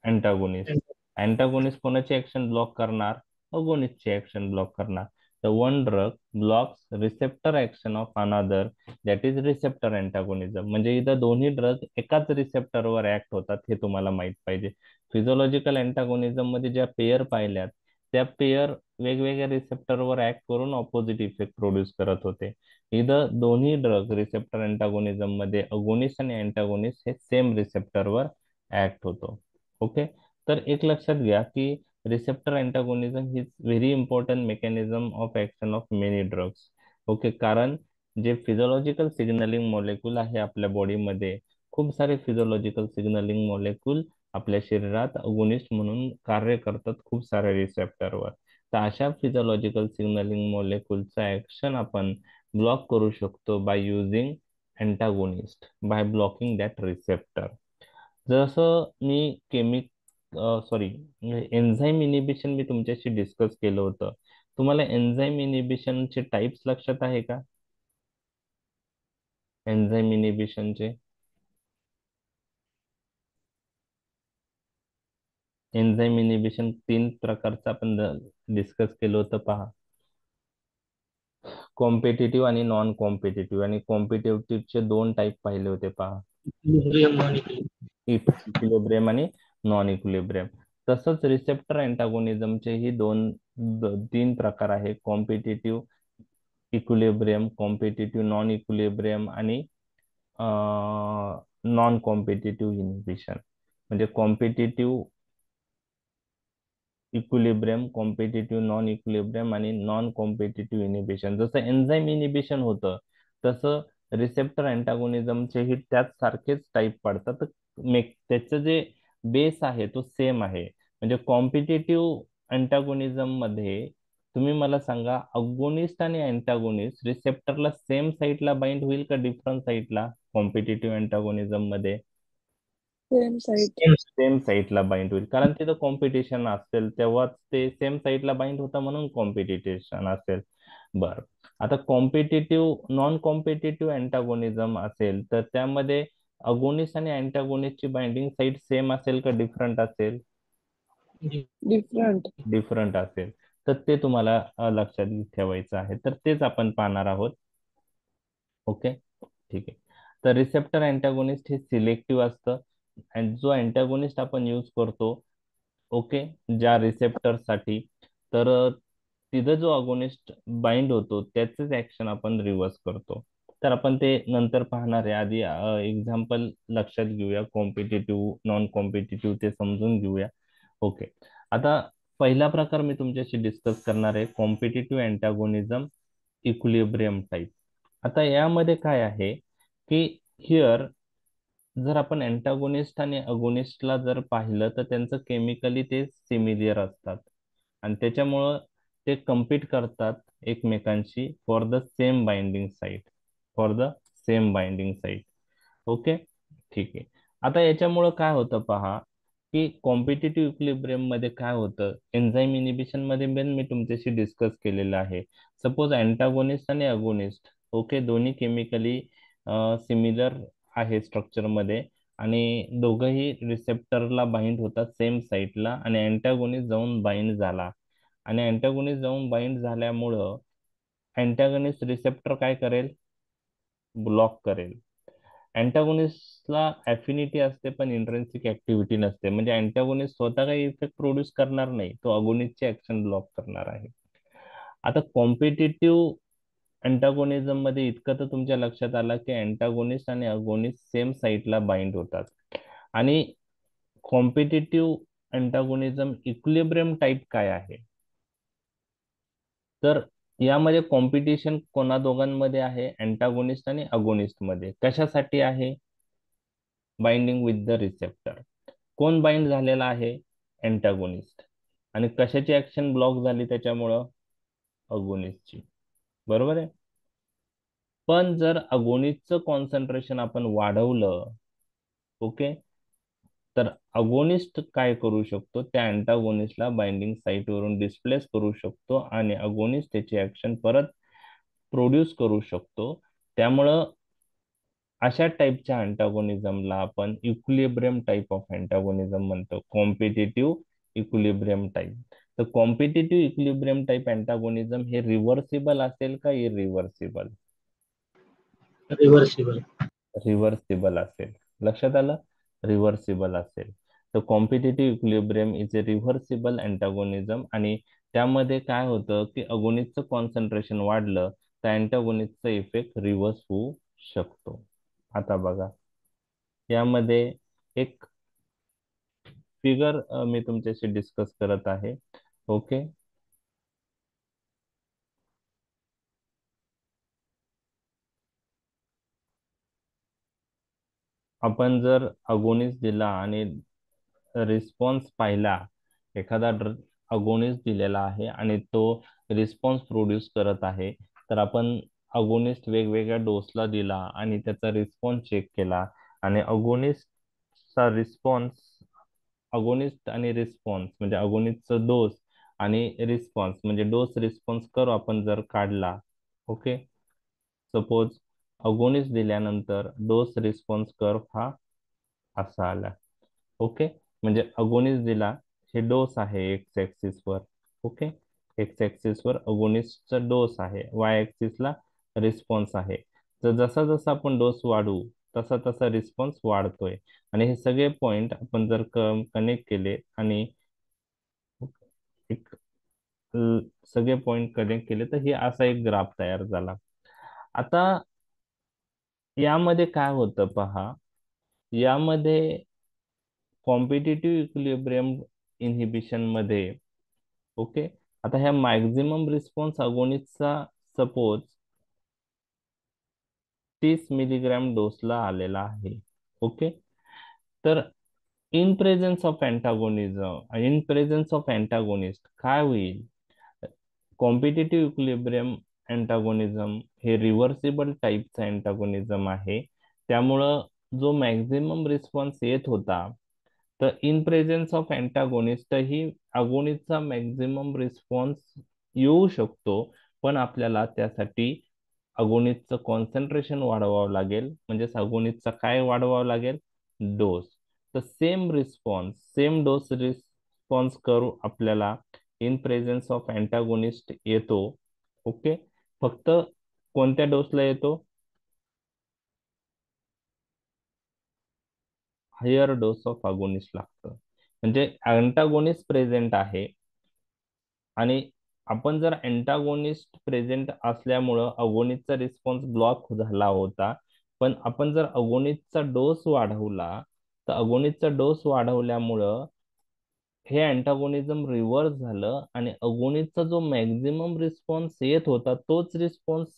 antagonist. अँटागोनिस्ट कोणाची ऍक्शन ब्लॉक करणार? अगोनिस्टची ऍक्शन ब्लॉक करणार. तर one drug blocks receptor action of another, that is receptor antagonism. म्हणजे इथं दोन्ही ड्रग एकाच रिसेप्टरवर ऍक्ट होतात हे तुम्हाला माहित पाहिजे. फिजिओलॉजिकल अँटागोनिझम मध्ये ज्या पेयर पाहिल्यात त्या पेयर वेगवेगळ्या रिसेप्टरवर ऍक्ट करून ऑपोजिट इफेक्ट प्रोड्यूस करत होते. इथं दोन्ही ड्रग रिसेप्टर अँटागोनिझम मध्ये अगोनिस्ट आणि अँटागोनिस्ट हे सेम रिसेप्टरवर ऍक्ट होतो. ओके. तर एक लक्षात घ्या की रिसेप्टर अँटागोनिझम ही very important mechanism of action of many drugs. Okay, कारण जे फिजिओलॉजिकल सिग्नलिंग मॉलिक्यूल आहे आपल्या बॉडीमध्ये, खूप सारे फिजिओलॉजिकल सिग्नलिंग मॉलिक्यूल आपल्या शरीरात अगोनिस्ट म्हणून कार्य करतात खूप साऱ्या रिसेप्टरवर. तर अशा फिजिओलॉजिकल सिग्नलिंग मॉलिक्यूलचा ऍक्शन आपण ब्लॉक करू शकतो by using antagonist, by blocking that receptor. जसं मी केमिक सॉरी एन्झाईम इनिबिशन मी तुमच्याशी डिस्कस केलं होतं. तुम्हाला एन्झाईम इनिबिशनचे टाइप्स लक्षात आहे का? एन्झाईम इनिबिशनचे एन्झाईम इनिबिशन तीन प्रकारचं आपण डिस्कस केलं होतं पहा. कॉम्पिटिटिव्ह आणि नॉन कॉम्पिटिटिव्ह. आणि कॉम्पिटिटिव्हचे दोन टाईप पाहिले होते पहा, इक्विलिब्रियम आणि नॉन इक्विलिब्रियम. तसंच रिसेप्टर अँटागोनिझमचे ही तीन प्रकार आहे: competitive equilibrium, competitive non equilibrium आणि नॉन कॉम्पिटिटिव्ह इनिबिशन. म्हणजे competitive equilibrium, competitive non equilibrium आणि नॉन कॉम्पिटिटिव्ह इनिबिशन. जसं एन्झाईम इनिबिशन होतं तसं रिसेप्टर अँटागोनिझमचे ही त्याच सारखेच टाईप पडतात. त्याचं जे बेस आहे तो सेम आहे. म्हणजे कॉम्पिटिटिव्ह अँटागोनिझम मध्ये तुम्ही मला सांगा, अगोनिस्ट आणि अँटागोनिस्ट रिसेप्टरला सेम साईटला बाइंड होईल का डिफरंट साईटला? कॉम्पिटिटिव्ह अँटागोनिझम मध्ये सेम साईट. सेम साईटला बाइंड होईल, कारण तिथं कॉम्पिटिशन असेल तेव्हाच ते सेम साईटला बाइंड होतं, म्हणून कॉम्पिटिशन असेल. बरं, आता कॉम्पिटिटिव्ह नॉन कॉम्पिटिटिव्ह अँटागोनिझम असेल तर त्यामध्ये अगोनिस्ट आणि अँटागोनिस्टची बाइंडिंग साईट सेम असेल का डिफरंट असेल? डिफरंट. डिफरंट असेल. तर ते तुम्हाला लक्षात ठेवायचं आहे. तर तेच आपण पाहणार आहोत. ओके, ठीक आहे. तर रिसेप्टर अँटागोनिस्ट हे सिलेक्टिव्ह असतं, आणि जो अँटागोनिस्ट आपण यूज करतो, ओके, ज्या रिसेप्टर साठी, तर तिथं जो अगोनिस्ट बाइंड होतो त्याचंच ऍक्शन आपण रिव्हर्स करतो. तर आपण ते नंतर पाहणार आहे. आधी एक्झाम्पल लक्षात घेऊया, कॉम्पिटिटिव्ह नॉन कॉम्पिटिटिव्ह ते समजून घेऊया. ओके. आता पहिला प्रकार मी तुमच्याशी डिस्कस करणार आहे, कॉम्पिटिटिव्ह अँटागोनिझम इक्विलिब्रियम टाईप. आता यामध्ये काय आहे की हिअर जर आपण अँटागोनिस्ट आणि अगोनिस्टला जर पाहिलं तर त्यांचं केमिकली ते सिमिलियर असतात आणि त्याच्यामुळं ते कम्पीट करतात एकमेकांशी for the same binding site, for the same binding site. Okay, ठीक आहे. आता याच्यामुळं काय होतं पहा, की कॉम्पिटिटिव्ह इक्विलिब्रियम मध्ये काय होतं, एन्झाईम इनिबिशन मध्ये पण मी तुमच्याशी डिस्कस केलेलं आहे. सपोज अँटागोनिस्ट आणि अगोनिस्ट, ओके, दोन्ही केमिकली सिमिलर आहे स्ट्रक्चर मध्ये आणि दोघंही रिसेप्टरला बाइंड होतात सेम साईटला आणि अँटागोनिस्ट जाऊन बाइंड झाला आणि अँटागोनिस्ट जाऊन बाइंड झाल्यामुळं अँटागोनिस्ट रिसेप्टर काय करेल, ब्लॉक करेल. अँटागोनिस्टला अफिनिटी असते पण इंट्रेन्सिक ऍक्टिव्हिटी नसते, म्हणजे अँटागोनिस्ट स्वतः काही इफेक्ट प्रोड्यूस करणार नाही, तो अगोनिस्टचे ऍक्शन ब्लॉक करणार आहे. आता कॉम्पिटिटिव्ह अँटागोनिझम मध्ये इतकं तर तुमच्या लक्षात आलं की अँटागोनिस्ट आणि अगोनिस्ट सेम साईटला बाइंड होतात आणि कॉम्पिटिटिव्ह अँटागोनिझम इक्विलिब्रियम टाईप काय आहे, तर यामध्ये कॉम्पिटिशन कोणा दोघांमध्ये आहे, अँटागोनिस्ट आणि अगोनिस्ट मध्ये. कशासाठी आहे, बाइंडिंग विथ द रिसेप्टर. कोण बाइंड झालेला आहे, अँटागोनिस्ट. आणि कशाची ऍक्शन ब्लॉक झाली त्याच्यामुळं, अगोनिस्टची. बरोबर आहे. पण जर अगोनिस्टचं कॉन्सन्ट्रेशन आपण वाढवलं, ओके, तर अगोनिस्ट काय करू शकतो, त्या अँटागोनिस्टला बाइंडिंग साईटवरून डिस्प्लेस करू शकतो आणि अगोनिस्ट त्याची ऍक्शन परत प्रोड्यूस करू शकतो. त्यामुळं अशा टाईपच्या अँटागोनिझमला आपण इक्विलिब्रियम टाईप ऑफ अँटागोनिझम म्हणतो, कॉम्पिटिटिव्ह इक्विलिब्रियम टाईप. तर कॉम्पिटिटिव्ह इक्विलिब्रियम टाईप अँटागोनिझम हे रिव्हर्सिबल असेल का इरिव्हर्सिबल? रिव्हर्सिबल. रिव्हर्सिबल असेल. लक्षात आलं, रिव्हर्सिबल असेल. तर competitive equilibrium is a reversible antagonism आणि त्यामध्ये काय होतं की अगोनिस्टचं कॉन्सन्ट्रेशन वाढलं तर अँटागोनिस्टचा इफेक्ट रिव्हर्स होऊ शकतो. आता बघा, यामध्ये एक फिगर मी तुमच्याशी डिस्कस करत आहे. ओके, आपण जर अगोनिस्ट दिला आणि रिस्पॉन्स पाहिला, एखादा अगोनिस्ट दिलेला आहे आणि तो रिस्पॉन्स प्रोड्यूस करत आहे, तर आपण अगोनिस्ट वेगवेगळ्या डोसला दिला आणि त्याचा रिस्पॉन्स चेक केला आणि अगोनिस्टचा रिस्पॉन्स, अगोनिस्ट आणि रिस्पॉन्स म्हणजे अगोनिस्टचा डोस आणि रिस्पॉन्स म्हणजे डोस रिस्पॉन्स कर्व आपण जर काढला, ओके, सपोज अगोनिस्ट दिल्यानंतर डोस रिस्पॉन्स कर्व हा असा आला. ओके, म्हणजे अगोनिस्ट दिला, हे डोस आहे एक्स ऍक्सिस वर. ओके, एक्स ऍक्सिस वर अगोनिस्टचा डोस आहे, वाय ऍक्सिस ला रिस्पॉन्स आहे. तर जसा जसा आपण डोस वाढवू तसा तसा रिस्पॉन्स वाढतोय आणि हे सगळे पॉइंट आपण जर कनेक्ट केले आणि एक सगळे पॉइंट कनेक्ट केले तर हे असा एक ग्राफ तयार झाला. आता यामध्ये काय होतं पहा, यामध्ये कॉम्पिटिटिव्ह इक्विलिब्रियम इन्हिबिशन मध्ये, ओके, आता ह्या मॅक्झिमम रिस्पॉन्स अगोनिस्टचा सपोज 30 मिलीग्रॅम डोसला आलेला आहे. ओके, तर in presence of antagonism, in presence of antagonist काय होईल, कॉम्पिटिटिव्ह इक्विलिब्रियम अँटागोनिझम हे रिव्हर्सिबल टाईपचा अँटागोनिझम आहे. त्यामुळं जो मॅक्झिमम रिस्पॉन्स येत होता, तर इन प्रेझेन्स ऑफ अँटागोनिस्ट ही अगोनिस्टचा मॅक्झिमम रिस्पॉन्स येऊ शकतो, पण आपल्याला त्यासाठी अगोनिस्टचं कॉन्सन्ट्रेशन वाढवावं लागेल. म्हणजे अगोनिस्टचा काय वाढवावं लागेल, डोस. तर same response, same dose response करू आपल्याला इन प्रेझेन्स ऑफ अँटागोनिस्ट येतो. ओके, फक्त कोणत्या डोसला येतो, हायर डोस ऑफ अगोनिस्ट लागतं. म्हणजे अँटागोनिस्ट प्रेझेंट आहे आणि आपण जर अँटागोनिस्ट प्रेझेंट असल्यामुळं अगोनिस्टचा रिस्पॉन्स ब्लॉक झाला होता, पण आपण जर अगोनिस्टचा डोस वाढवला तर अगोनिस्टचा डोस वाढवल्यामुळं हे अँटागोनिझम रिव्हर्स झालं आणि अगोनिस्टचा जो मॅक्झिमम रिस्पॉन्स येत होता तोच रिस्पॉन्स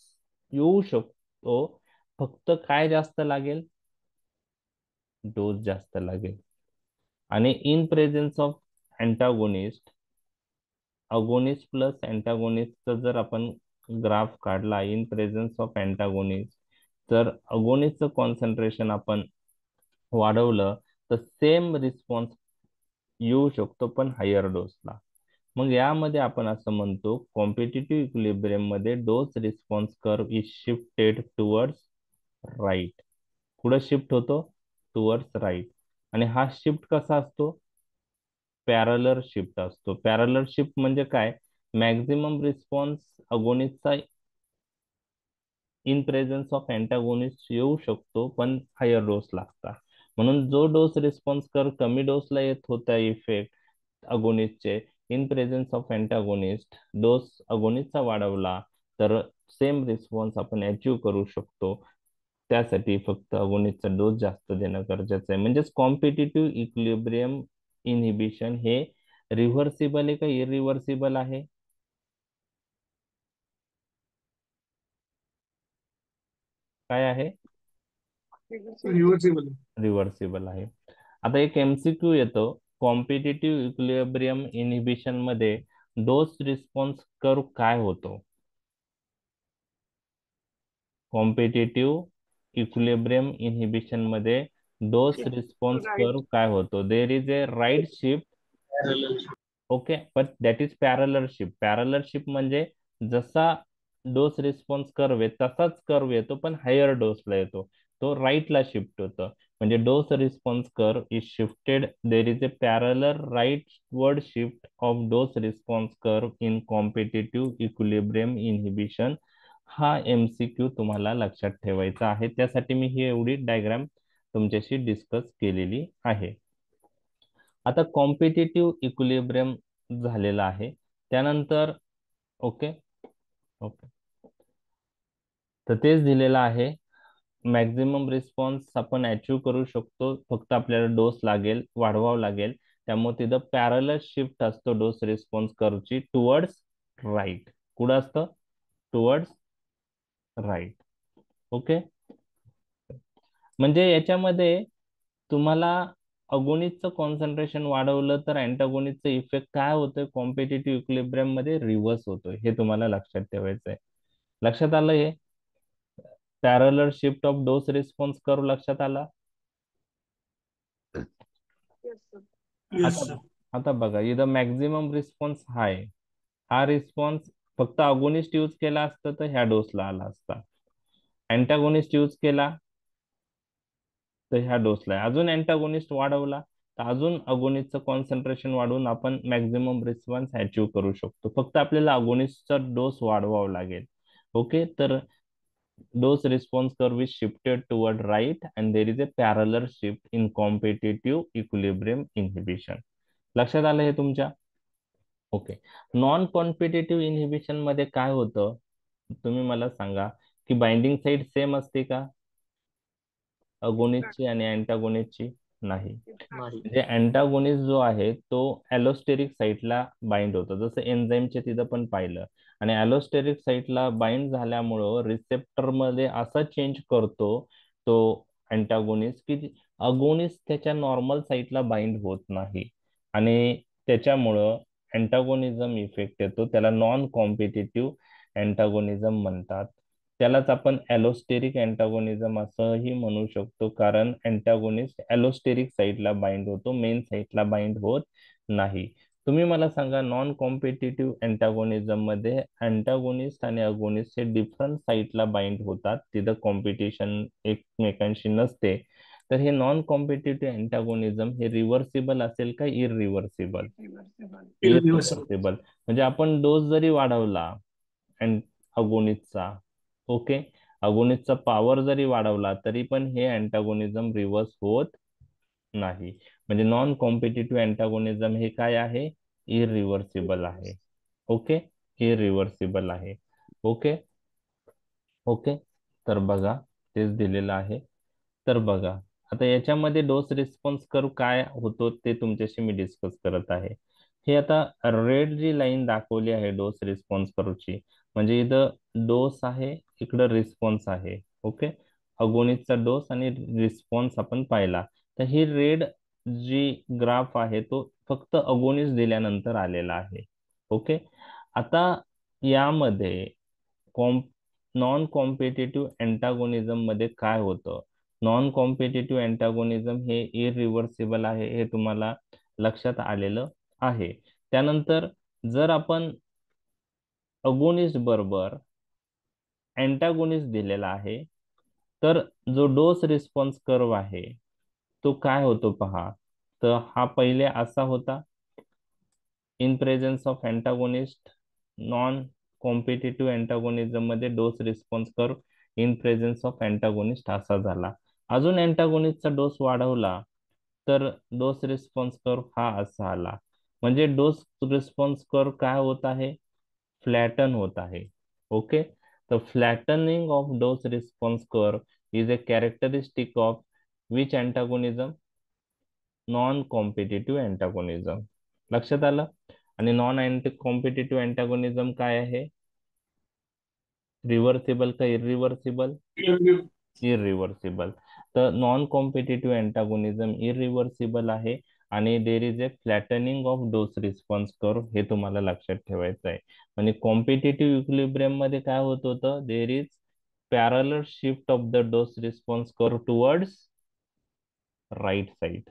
येऊ शकतो, फक्त काय जास्त लागेल, डोस जास्त लागेल. आणि in presence of antagonist, agonist plus अँटागोनिस्टचा जर आपण ग्राफ काढला इन प्रेझेन्स ऑफ अँटागोनिस्ट, तर अगोनिस्टचं कॉन्सन्ट्रेशन आपण वाढवलं तर सेम रिस्पॉन्स येऊ शकतो पण हायर डोसला. मग यामध्ये आपण असं म्हणतो कॉम्पिटिटिव्ह इक्विलिब्रियम मध्ये dose response curve is shifted towards right. पुढे शिफ्ट होतो टुवर्ड्स राईट. आणि हा शिफ्ट कसा असतो, पॅरलर शिफ्ट असतो. पॅरलर शिफ्ट म्हणजे काय, मॅक्झिमम रिस्पॉन्स अगोनिस्टचा इन प्रेझेन्स ऑफ अँटागोनिस्ट येऊ शकतो पण हायर डोस लागता. म्हणून जो डोस रिस्पॉन्स कर कमी डोसला येत होता इफेक्ट अगोनिस्टचे, in presence of antagonist dose अगोनिस्टचा वाढवला तर सेम रिस्पॉन्स आपण अचीव करू शकतो. त्यासाठी फक्त अगोनिस्टचा डोस जास्त देणं गरजेचं आहे. म्हणजेच कॉम्पिटिटिव्ह इक्विलिब्रियम इनहिबिशन हे रिव्हर्सिबल आहे का इरिव्हर्सिबल आहे? काय आहे? रिव्हर्सिबल. रिव्हर्सिबल आहे. आता एक एमसीक्यू येतो, कॉम्पिटिटिव्ह इक्विलिब्रियम इनहिबिशन मध्ये डोस रिस्पॉन्स कर्व काय होतो? कॉम्पिटिटिव्ह इक्विलिब्रियम इनहिबिशन मध्ये डोस रिस्पॉन्स कर्व काय होतो? There is a right shift, okay, but that is parallel shift. Parallel shift म्हणजे जसा डोस रिस्पॉन्स कर्व आहे तसाच कर्व येतो पण हायर डोसला येतो, तो राईटला शिफ्ट होतो. म्हणजे dose response curve is shifted, there is a parallel rightward shift of dose response curve in competitive equilibrium inhibition. हा एमसीक्यू तुम्हाला लक्षात ठेवायचा आहे, त्यासाठी मी ही एवढी डायग्राम तुमच्याशी डिस्कस केलेली आहे. आता कॉम्पिटिटिव्ह इक्विलिब्रियम झालेला आहे, त्यानंतर ओके ओके तर तेच दिलेलं आहे. मॅक्झिमम रिस्पॉन्स आपण अचीव करू शकतो, फक्त आपल्याला डोस लागेल, वाढवावं लागेल. त्यामुळे तिथं पॅरलल शिफ्ट असतो डोस रिस्पॉन्स कर्वची टुवर्ड्स राईट. कुठं असतं? Towards right. ओके, म्हणजे याच्यामध्ये तुम्हाला अगोनिस्टचं कॉन्सन्ट्रेशन वाढवलं तर अँटागोनिस्टचं इफेक्ट काय होतोय, कॉम्पिटिटिव्ह इक्विलिब्रियम मध्ये रिव्हर्स होतोय. हे तुम्हाला लक्षात ठेवायचं आहे. लक्षात आलं? हे parallel shift of dose response curve लक्षात आला? आता आता बघा इथं मॅक्झिमम रिस्पॉन्स हाय, हा रिस्पॉन्स फक्त अगोनिस्ट यूज केला असता तर ह्या डोसला आला असता. अँटागोनिस्ट यूज केला तर ह्या डोसला आहे. अजून अँटागोनिस्ट वाढवला तर अजून अगोनिस्टचं कॉन्सन्ट्रेशन वाढवून आपण मॅक्झिमम रिस्पॉन्स अचीव करू शकतो. फक्त आपल्याला अगोनिस्टचा डोस वाढवावा लागेल. ओके, तर dose response curve is shifted toward right and there is a parallel shift in competitive equilibrium inhibition. लक्षात आलं हे तुमच्या? ओके. नॉन कॉम्पिटिटिव्ह इनहिबिशन मध्ये काय होतं तुम्ही मला सांगा, की बाइंडिंग साइड सेम असते का अगोनिस्टची आणि अँटागोनिस्टची? नाही. म्हणजे अँटागोनिस्ट जो आहे तो ॲलोस्टेरिक साईटला बाइंड होतो, जसं एन्झाईमच्या तिथं पण पाहिलं. आणि ॲलोस्टेरिक साईटला बाइंड झाल्यामुळं रिसेप्टर मध्ये असा चेंज करतो तो अँटागोनिस्ट की अगोनिस्ट त्याच्या नॉर्मल साईटला बाइंड होत नाही आणि त्याच्यामुळं अँटागोनिझम इफेक्ट येतो. त्याला नॉन कॉम्पिटिटिव्ह अँटागोनिझम म्हणतात. त्यालाच आपण ॲलोस्टेरिक अँटागोनिझम असंही म्हणू शकतो, कारण अँटागोनिस्ट ॲलोस्टेरिक साईडला बाइंड होतो, मेन साईडला बाइंड होत नाही. तुम्ही मला सांगा, नॉन कॉम्पिटिटिव्ह अँटागोनिझम मध्ये अँटागोनिस्ट आणि अगोनिस्ट हे डिफरंट साईडला बाइंड होतात, तिथं कॉम्पिटिशन एकमेकांशी नसते. तर हे नॉन कॉम्पिटिटिव्ह अँटागोनिझम हे रिव्हर्सिबल असेल का इरिव्हर्सिबल? इरिव्हर्सिबल. म्हणजे आपण डोस जरी वाढवला अगोनिस्टचा, ओके, अगोनिस्टचा पॉवर जरी वाढवला तरी पण हे अँटागोनिझम रिव्हर्स होत नाही. म्हणजे नॉन कॉम्पिटिटिव्ह अँटागोनिझम हे काय आहे? इरिव्हर्सिबल आहे. ओके, इरिव्हर्सिबल आहे. Okay okay. तर बघा, तेच दिलेलं आहे. तर बघा, आता याच्यामध्ये डोस रिस्पॉन्स कर्व काय होतो ते तुमच्याशी मी डिस्कस करत आहे. हे आता रेड जी लाईन दाखवली आहे डोस रिस्पॉन्स कर्वची, म्हणजे इथं डोस आहे, इकडं रिस्पॉन्स आहे. ओके, अगोनिस्टचा डोस आणि रिस्पॉन्स आपण पाहिला. तर ही रेड जी ग्राफ आहे तो फक्त अगोनिस्ट दिल्यानंतर आलेला आहे. ओके, आता यामध्ये नॉन कॉम्पिटिटिव्ह अँटागोनिझम मध्ये काय होतं? नॉन कॉम्पिटिटिव्ह अँटागोनिझम हे इरिव्हर्सिबल आहे, हे तुम्हाला लक्षात आलेलं आहे. त्यानंतर जर आपण अगोनिस्ट बरोबर अँटागोनिस्ट दिलेला आहे, तर जो डोस रिस्पॉन्स कर्व आहे तो काय होतो पहा. तर हा पहिले असा होता, in presence of antagonist. Non competitive antagonism मध्ये dose response curve in presence of antagonist असा झाला. अजून अँटागोनिस्टचा डोस वाढवला तर डोस रिस्पॉन्स कर्व हा असा आला. म्हणजे डोस रिस्पॉन्स कर्व काय होत आहे? फ्लॅटन होत आहे. ओके, तर flattening of dose response curve is a characteristic of which antagonism? Non competitive antagonism. लक्षात आलं? आणि नॉन कॉम्पिटिटिव्ह अँटागोनिझम काय आहे? रिव्हर्सिबल का इरिव्हर्सिबल? इरिव्हर्सिबल. तर नॉन कॉम्पिटिटिव्ह अँटागोनिझम इरिव्हर्सिबल आहे आणि there is a flattening of dose response curve, हे तुम्हाला लक्षात ठेवायचं आहे. म्हणजे कॉम्पिटिटिव्ह इक्विलिब्रियम मध्ये काय होत होतं? There is parallel shift of the dose response curve towards right side.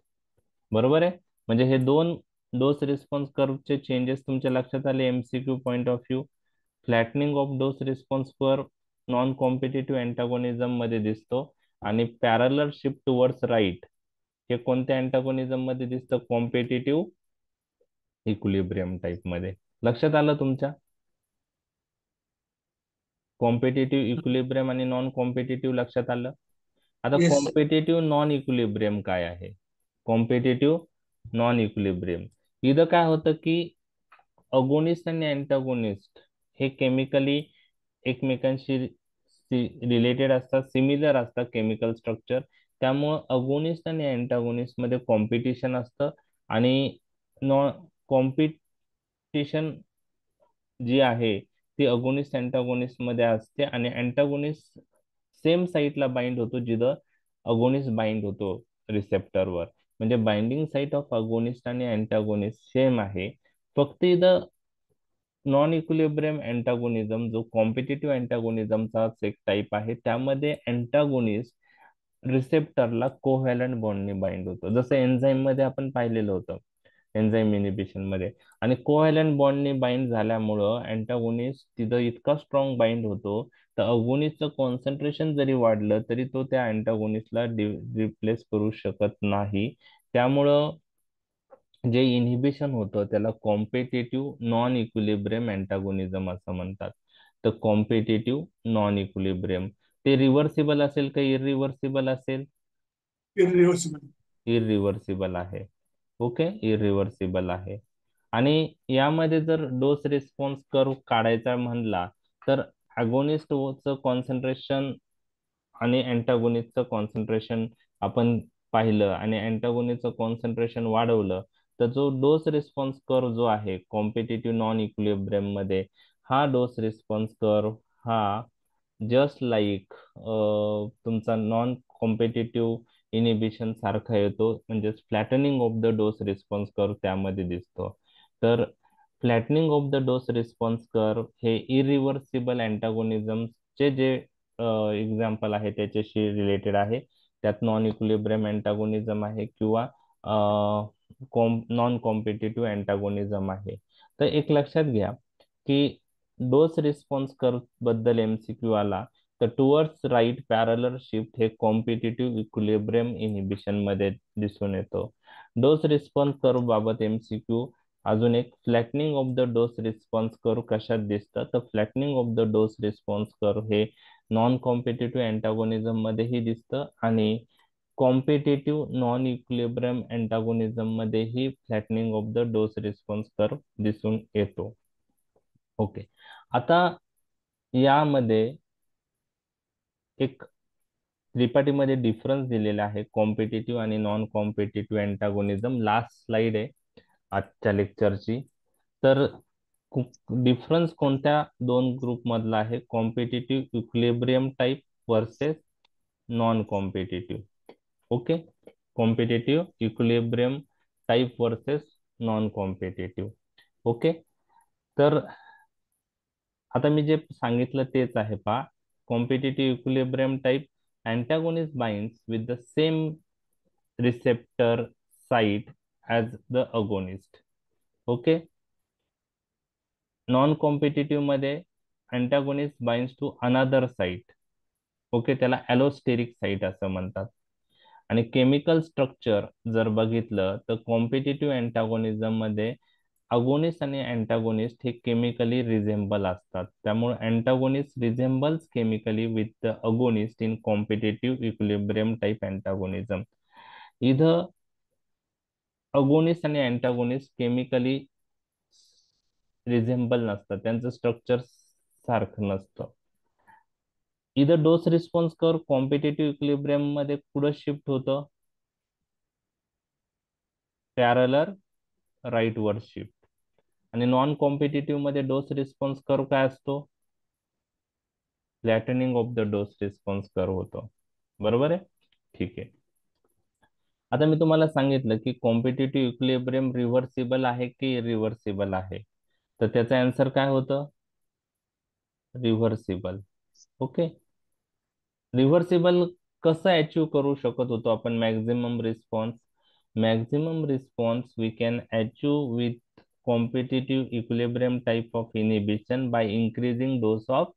बरोबर आहे? म्हणजे हे दोन डोस रिस्पॉन्स कर्वचे चेंजेस तुमच्या लक्षात आले MCQ point of view. Flattening of dose response curve non competitive antagonism मध्ये दिसतो आणि पॅरलल शिफ्ट टुवर्ड्स राईट हे कोणत्या अँटागोनिझम मध्ये दिसतं? कॉम्पिटिटिव्ह इक्विलिब्रियम टाइप मध्ये. लक्षात आलं तुमच्या? कॉम्पिटिटिव्ह इक्विलिब्रियम आणि नॉन कॉम्पिटिटिव्ह लक्षात आलं. आता येस. कॉम्पिटिटिव्ह नॉन इक्विलिब्रियम काय आहे? कॉम्पिटिटिव्ह नॉन इक्विलिब्रियम इथं काय होतं की अगोनिस्ट आणि अँटागोनिस्ट हे केमिकली एकमेकांशी रिलेटेड असतात, सिमिलर असतात केमिकल स्ट्रक्चर. त्यामुळं अगोनिस्ट आणि अँटागोनिस्ट मध्ये कॉम्पिटिशन असतं आणि नॉन कॉम्पिटिशन जी आहे ती अगोनिस्ट अँटागोनिस्ट मध्ये असते आणि अँटागोनिस्ट सेम साईटला बाइंड होतो जिथं अगोनिस्ट बाइंड होतो रिसेप्टरवर. म्हणजे बाइंडिंग साईट ऑफ अगोनिस्ट आणि अँटागोनिस्ट सेम आहे. फक्त इथं नॉन इक्विलिब्रियम अँटागोनिझम जो कॉम्पिटिटिव्ह अँटागोनिझमचाच एक टाईप आहे, त्यामध्ये अँटागोनिस्ट रिसेप्टरला कोव्हॅलंट बॉन्डने बाइंड होतो, जसं एन्झाईम मध्ये आपण पाहिलेलं होतं, एन्झाईम इनिबिशन मध्ये. आणि कोव्हॅलंट बॉन्डने बाइंड झाल्यामुळं अँटागोनिस्ट तिथं इतका स्ट्रॉंग बाइंड होतो, तर अगोनिस्टचं कॉन्सन्ट्रेशन जरी वाढलं तरी तो त्या अँटागोनिस्टला रिप्लेस करू शकत नाही. त्यामुळं जे इनहिबिशन होतं त्याला कॉम्पिटिटिव्ह नॉन इक्विलिब्रियम अँटागोनिझम असं म्हणतात. तर कॉम्पिटिटिव्ह नॉन इक्विलिब्रियम ते रिव्हर्सिबल असेल का इरिव्हर्सिबल असेल? इरिव्हर्सिबल. इरिव्हर्सिबल आहे. ओके, इरिव्हर्सिबल आहे. आणि यामध्ये जर डोस रिस्पॉन्स कर्व काढायचा म्हणला तर अगोनिस्टचं कॉन्सन्ट्रेशन आणि अँटागोनिस्टचं कॉन्सन्ट्रेशन आपण पाहिलं आणि अँटागोनिस्टचं कॉन्सन्ट्रेशन वाढवलं, तर जो डोस रिस्पॉन्स कर्व जो आहे कॉम्पिटिटिव्ह नॉन इक्विलिब्रियम मध्ये, हा डोस रिस्पॉन्स कर्व हा जस्ट लाईक तुमचा नॉन कॉम्पिटिटिव्ह इनिबिशन सारखा येतो, म्हणजे flattening of the dose response curve त्यामध्ये दिसतो. तर flattening of the dose response curve हे इरिव्हर्सिबल अँटागोनिझमचे जे एक्झाम्पल आहे त्याच्याशी रिलेटेड आहे. त्यात नॉन इक्विलिब्रियम अँटागोनिझम आहे किंवा नॉन कॉम्पिटिटिव्ह अँटागोनिझम आहे. तर एक लक्षात घ्या की डोस रिस्पॉन्स कर्व बद्दल एमसीक्यू आला तर टुवर्ड्स राईट पॅरलर शिफ्ट हे कॉम्पिटिटिव्ह इक्विलिब्रियम इनिबिशन मध्ये दिसून येतो. डोस रिस्पॉन्स कर्व बाबत एमसीक्यू अजून एक, flattening of the dose response curve कशात दिसतं? तर flattening of the dose response curve हे नॉन कॉम्पिटिटिव्ह अँटागोनिझम मध्येही दिसतं आणि कॉम्पिटिटिव्ह नॉन इक्विलिब्रियम अँटागोनिझम मध्येही flattening of the dose response curve दिसून येतो. ओके. आता यामध्ये एक त्रिपाठीमध्ये डिफरन्स दिलेला आहे, कॉम्पिटिटिव्ह आणि नॉन कॉम्पिटिटिव्ह अँटागोनिझम. लास्ट स्लाइड आहे आजच्या लेक्चरची. तर डिफरन्स कोणत्या दोन ग्रुप मधला आहे? Competitive equilibrium type versus non competitive. Okay, competitive equilibrium type versus non competitive. Okay, तर आता मी जे सांगितलं तेच आहे पहा. Competitive equilibrium type, antagonist binds with the same receptor site as the agonist. Okay. Non competitive मध्ये antagonist binds to another site. Okay, त्याला allosteric site असं म्हणतात. आणि केमिकल स्ट्रक्चर जर बघितलं तर कॉम्पिटिटिव्ह अँटागोनिझम मध्ये अगोनिस्ट आणि अँटागोनिस्ट हे केमिकली रिझेंबल असतात. त्यामुळे antagonist resembles chemically with the agonist in competitive equilibrium type antagonism. इथं अगोनिस्ट आणि अँटागोनिस्ट केमिकली रिझेंबल नसतात, त्यांचं स्ट्रक्चर सारखं नसतं. इथं dose response curve competitive equilibrium मध्ये पुढे शिफ्ट होतं, पॅरलर राईट वर शिफ्ट. आणि नॉन कॉम्पिटिटिव्ह मध्ये डोस रिस्पॉन्स कर्व काय असतो? Flattening of the dose response curve होतो. बरोबर आहे, ठीक आहे. आता मी तुम्हाला सांगितलं की कॉम्पिटिटिव्ह इक्विलिब्रियम रिव्हर्सिबल आहे की रिव्हर्सिबल आहे, तर त्याचं आन्सर काय होतं? रिव्हर्सिबल. ओके, रिव्हर्सिबल कसं अचीव करू शकत होतो आपण maximum response? Maximum response we can achieve with competitive equilibrium type of inhibition by increasing dose of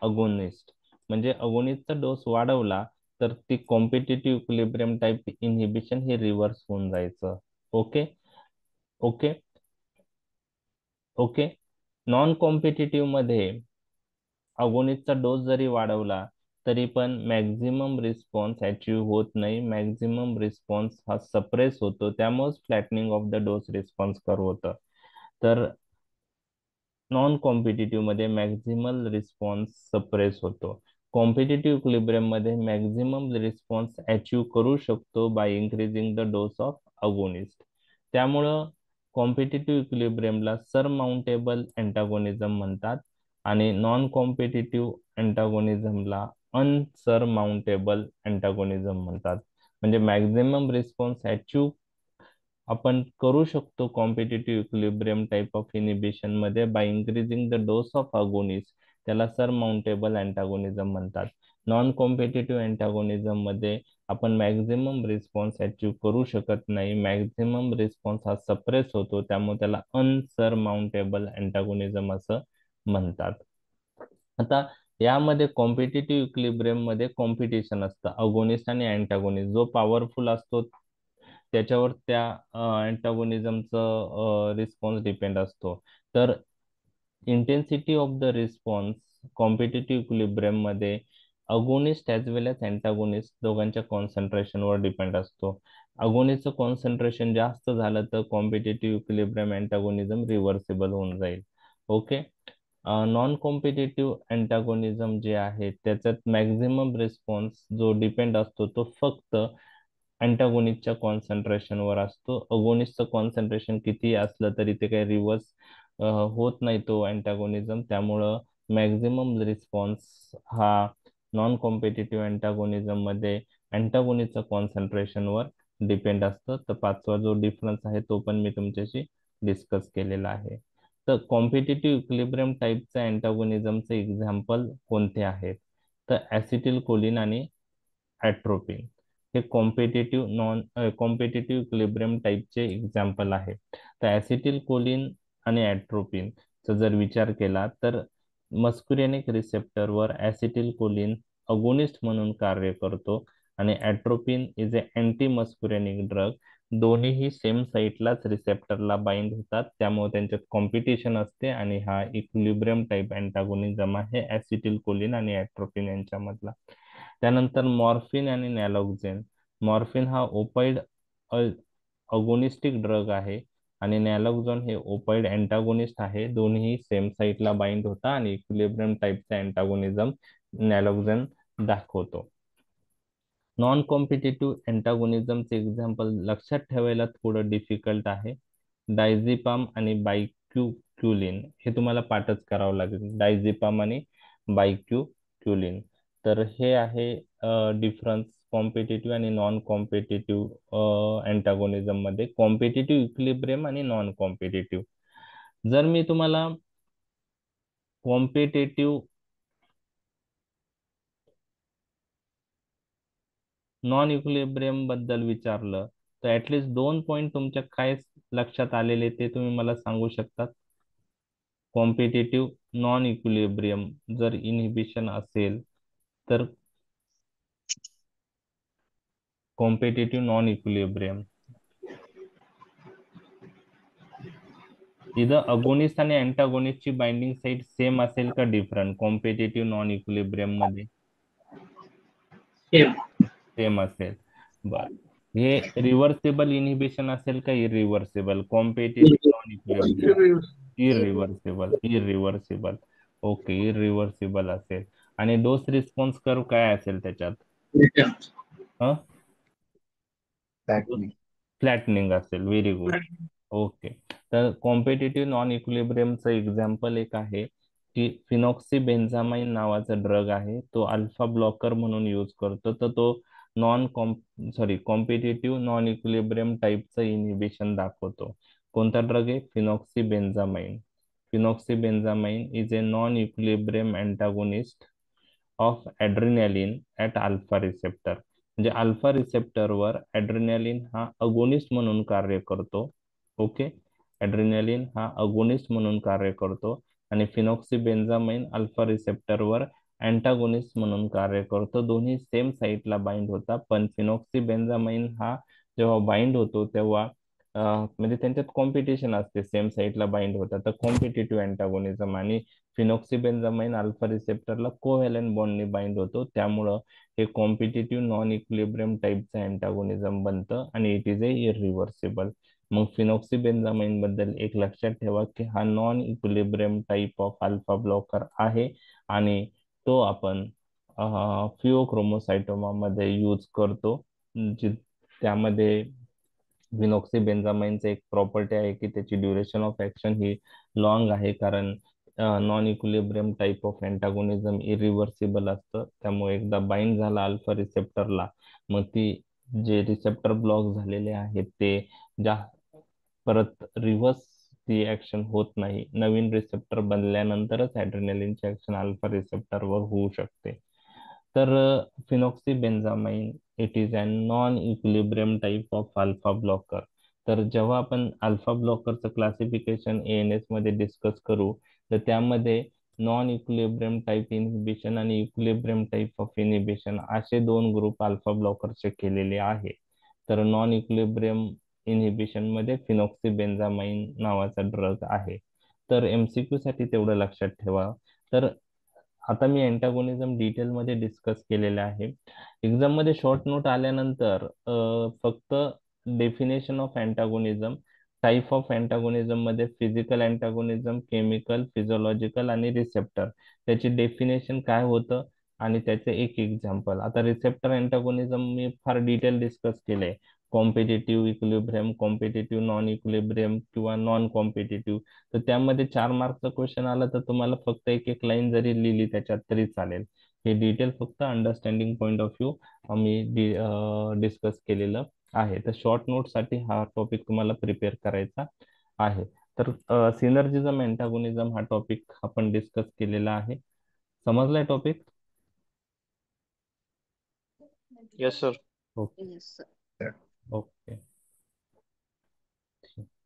agonist. म्हणजे अगोनिस्टचा डोस वाढवला तर ती कॉम्पिटिटिव्ह इक्विलिब्रियम टाइप इनहिबिशन हे रिव्हर्स होऊन जायचं. Okay okay okay. Non competitive मध्ये अगोनिस्टचा डोस जरी वाढवला तरी पण मॅक्झिमम रिस्पॉन्स अचीव होत नाही. मॅक्झिमम रिस्पॉन्स हा सप्रेस होतो, त्यामुळेच flattening of the dose response curve होतं. तर नॉन कॉम्पिटिटिव्ह मध्ये मॅक्झिमल रिस्पॉन्स सप्रेस होतो. कॉम्पिटिटिव्ह इक्विलिब्रियम मध्ये मॅक्झिमम रिस्पॉन्स अचीव करू शकतो by increasing the dose of agonist. त्यामुळं कॉम्पिटिटिव्ह इक्विलिब्रियमला सरमाउंटेबल अँटागोनिझम म्हणतात आणि नॉन कॉम्पिटिटिव्ह अँटागोनिझमला अनसरमाउंटेबल अँटागोनिझम म्हणतात. म्हणजे मॅक्झिमम रिस्पॉन्स अचीव आपण करू शकतो competitive equilibrium type of inhibition मध्ये by increasing the dose of agonist, त्याला सरमाउंटेबल अँटागोनिझम म्हणतात. नॉन कॉम्पिटिटिव्ह अँटागोनिझम मध्ये आपण मॅक्झिमम रिस्पॉन्स अचीव करू शकत नाही, मॅक्झिमम रिस्पॉन्स हा सप्रेस होतो, त्यामुळे त्याला अनसरमाउंटेबल अँटागोनिझम असं म्हणतात. आता यामध्ये कॉम्पिटिटिव्ह इक्विलिब्रियम मध्ये कॉम्पिटिशन असतं अगोनिस्ट आणि अँटागोनिस्ट. जो पॉवरफुल असतो त्याच्यावर त्या अँटागोनिझमचं रिस्पॉन्स डिपेंड असतो. तर intensity of the response competitive equilibrium मध्ये अगोनिस्ट ॲज वेल एज अँटागोनिस्ट दोघांच्या कॉन्सन्ट्रेशनवर डिपेंड असतो. अगोनिस्टचं कॉन्सन्ट्रेशन जास्त झालं तर कॉम्पिटिटिव्ह इक्विलिब्रियम अँटागोनिझम रिव्हर्सिबल होऊन जाईल. ओके. नॉन कॉम्पिटिटिव्ह अँटागोनिझम जे आहे त्याच्यात मॅक्झिमम रिस्पॉन्स जो डिपेंड असतो तो फक्त अँटागोनिस्टच्या कॉन्सन्ट्रेशनवर असतो. अगोनिस्टचं कॉन्सन्ट्रेशन किती असलं तरी ते काही रिव्हर्स होत नाही तो अँटागोनिझम. त्यामुळं मॅक्झिमम रिस्पॉन्स हा नॉन कॉम्पिटिटिव्ह अँटागोनिझम मध्ये अँटागोनिस्टच्या कॉन्सन्ट्रेशनवर डिपेंड असतं. तर पाचवा जो डिफरन्स आहे तो पण मी तुमच्याशी डिस्कस केलेला आहे. तर कॉम्पिटिटिव्ह इक्विलिब्रियम टाईपच्या अँटागोनिझमचे एक्झाम्पल कोणते आहेत? तर ऍसिटिल कोलिन आणि ॲट्रोपिन हे कॉम्पिटिटिव्ह इक्विलिब्रियम टाईपचे एक्झाम्पल आहे. तर ऍसिटिल कोलिन आणि ॲट्रोपिनचा जर विचार केला तर मस्कुरेनिक रिसेप्टरवर ऍसिटिल कोलिन अगोनिस्ट म्हणून कार्य करतो आणि atropine is a anti muscarinic drug. दोन्हीही सेम साईटलाच रिसेप्टरला बाइंड होतात, त्यामुळे त्यांच्यात कॉम्पिटिशन असते आणि हा इक्विलिब्रियम टाईप अँटागोनिझम आहे ऍसिटिल कोलिन आणि ॲट्रोपिन यांच्यामधला. त्यानंतर मॉर्फिन आणि नॅलोक्झेन. मॉर्फिन हा ओपाइड अगोनिस्टिक ड्रग आहे आणि नॅलोक्झोन हे ओपाइड अँटागोनिस्ट आहे. दोन्ही सेम साईटला बाइंड होता आणि इक्विलिब्रियम टाईपचा अँटागोनिझम नॅलोक्झोन दाखवतो. नॉन कॉम्पिटिटिव्ह अँटागोनिझमचे एक्झाम्पल लक्षात ठेवायला थोडं डिफिकल्ट आहे. डायझेपाम आणि बायक्यूक्युलिन हे तुम्हाला पाठच करावं लागेल. डायझेपाम आणि बायक्यूक्युलिन. तर हे आहे डिफरन्स कॉम्पिटिटिव्ह आणि नॉन कॉम्पिटिटिव्ह अँटागोनिझम मध्ये. कॉम्पिटिटिव्ह इक्विलिब्रियम आणि नॉन कॉम्पिटिटिव्ह. जर मी तुम्हाला कॉम्पिटिटिव्ह नॉन इक्विलिब्रियम बद्दल विचारलं तर ऍटलिस्ट 2 पॉइंट तुमच्या काय लक्षात आलेले ते तुम्ही मला सांगू शकतात. कॉम्पिटिटिव्ह नॉन इक्विलिब्रियम जर इनहिबिशन असेल तर कॉम्पिटिटिव्ह नॉन इक्विलिब्रियम इथं अगोनिस्ट आणि अँटागोनिस्टची बाइंडिंग साईट सेम असेल का डिफरंट कॉम्पिटिटिव्ह नॉन इक्विलिब्रियम मध्ये? सेम असेल. बर, हे रिव्हर्सिबल इनहिबिशन असेल का irreversible? Competitive non equilibrium irreversible. Irreversible. Okay, irreversible असेल. आणि डोस रिस्पॉन्स कर्व काय असेल त्याच्यात? Flattening. फ्लॅटनिंग असेल. Very good. ओके. तर कॉम्पिटिटिव्ह नॉन इक्विलिब्रियमचं एक्झाम्पल एक आहे की फिनॉक्सिबेन्झामाइन नावाचा ड्रग आहे. तो अल्फा ब्लॉकर म्हणून यूज करतो. तर तो कॉम्पिटिटिव्ह नॉन इक्विलिब्रियम टाईपचं इनहिबिशन दाखवतो. कोणता ड्रग आहे? Phenoxybenzamine. Phenoxybenzamine is a non equilibrium antagonist of adrenaline at alpha receptor. म्हणजे अल्फा रिसेप्टरवर ॲड्रिनॅलिन हा अगोनिस्ट म्हणून कार्य करतो. ओके, ॲड्रिनॅलिन हा अगोनिस्ट म्हणून कार्य करतो आणि फिनॉक्सिबेन्झामाइन अल्फा रिसेप्टरवर अँटागोनिस्ट म्हणून कार्य करतो. दोन्ही सेम साईटला बाइंड होता, पण फिनॉक्सिबेन्झामाइन हा जेव्हा बाइंड होतो तेव्हा म्हणजे त्यांच्यात कॉम्पिटिशन असते, सेम साईटला बाइंड होतात. तर कॉम्पिटिटिव्ह अँटागोनिझम. आणि फिनॉक्सिबेन्झामाइन अल्फा रिसेप्टरला कोव्हॅलेंट बॉन्डने बाइंड होतो. त्यामुळं हे कॉम्पिटिटिव्ह नॉन इक्विलिब्रियम टाईपचं अँटागोनिझम बनतं आणि इट इज ए इरिव्हर्सिबल. मग फिनॉक्सिबेन्झामाइन बद्दल एक लक्षात ठेवा की हा non equilibrium type of alpha blocker आहे आणि तो आपण फिओक्रोमोसायटोमा मध्ये यूज करतो. त्यामध्ये फिनॉक्सिबेन्झामाइनचं एक प्रॉपर्टी आहे की त्याची ड्युरेशन ऑफ ऍक्शन ही लॉंग आहे, कारण non equilibrium type of antagonism irreversible असतं. त्यामुळे एकदा बाइंड झाला अल्फा रिसेप्टरला, मग ती जे रिसेप्टर ब्लॉक झालेले आहेत ते ज्या परत रिव्हर्स ती ऍक्शन होत नाही. नवीन रिसेप्टर बनल्यानंतरच ॲड्रेनालिनची ऍक्शन अल्फा रिसेप्टरवर होऊ शकते. तर phenoxybenzamine it is a non equilibrium type of alpha blocker. तर जेव्हा आपण अल्फा ब्लॉकरचं क्लासिफिकेशन एएनएस मध्ये डिस्कस करू तर त्यामध्ये नॉन इक्विलिब्रियम टाईप इनहिबिशन आणि इक्विलिब्रियम टाईप ऑफ इनहिबिशन असे 2 ग्रुप अल्फा ब्लॉकरचे केलेले आहे. तर नॉन इक्विलिब्रियम इनहिबिशन मध्ये फिनॉक्सिबेन्झामाइन नावाचा ड्रग आहे. तर एमसीक्यू साठी तेवढं लक्षात ठेवा. तर आता मी अँटागोनिझम डिटेलमध्ये डिस्कस केलेलं आहे. एक्झाम मध्ये शॉर्ट नोट आल्यानंतर फक्त डेफिनेशन ऑफ अँटागोनिझम, टाईप ऑफ अँटागोनिझम मध्ये फिजिकल अँटागोनिझम, केमिकल, फिजिओलॉजिकल आणि रिसेप्टर, त्याची डेफिनेशन काय होतं आणि त्याचे एक एक्झाम्पल. आता रिसेप्टर अँटागोनिझम मी फार डिटेल डिस्कस केले. Competitive equilibrium, competitive non equilibrium किंवा नॉन कॉम्पिटिटिव्ह. तर त्यामध्ये 4 मार्कचा क्वेश्चन आला तर तुम्हाला फक्त एक एक लाईन जरी लिहिली त्याच्यात तरी चालेल. हे डिटेल फक्त अंडरस्टँडिंग पॉईंट ऑफ व्ह्यू आम्ही डिस्कस केलेलं आहे. तर शॉर्ट नोटसाठी हा टॉपिक तुम्हाला प्रिपेअर करायचा आहे. तर सिनर्जिझम अँटागोनिझम हा टॉपिक आपण डिस्कस केलेला आहे. समजलाय topic? Yes, sir. Okay. Sir. Okay.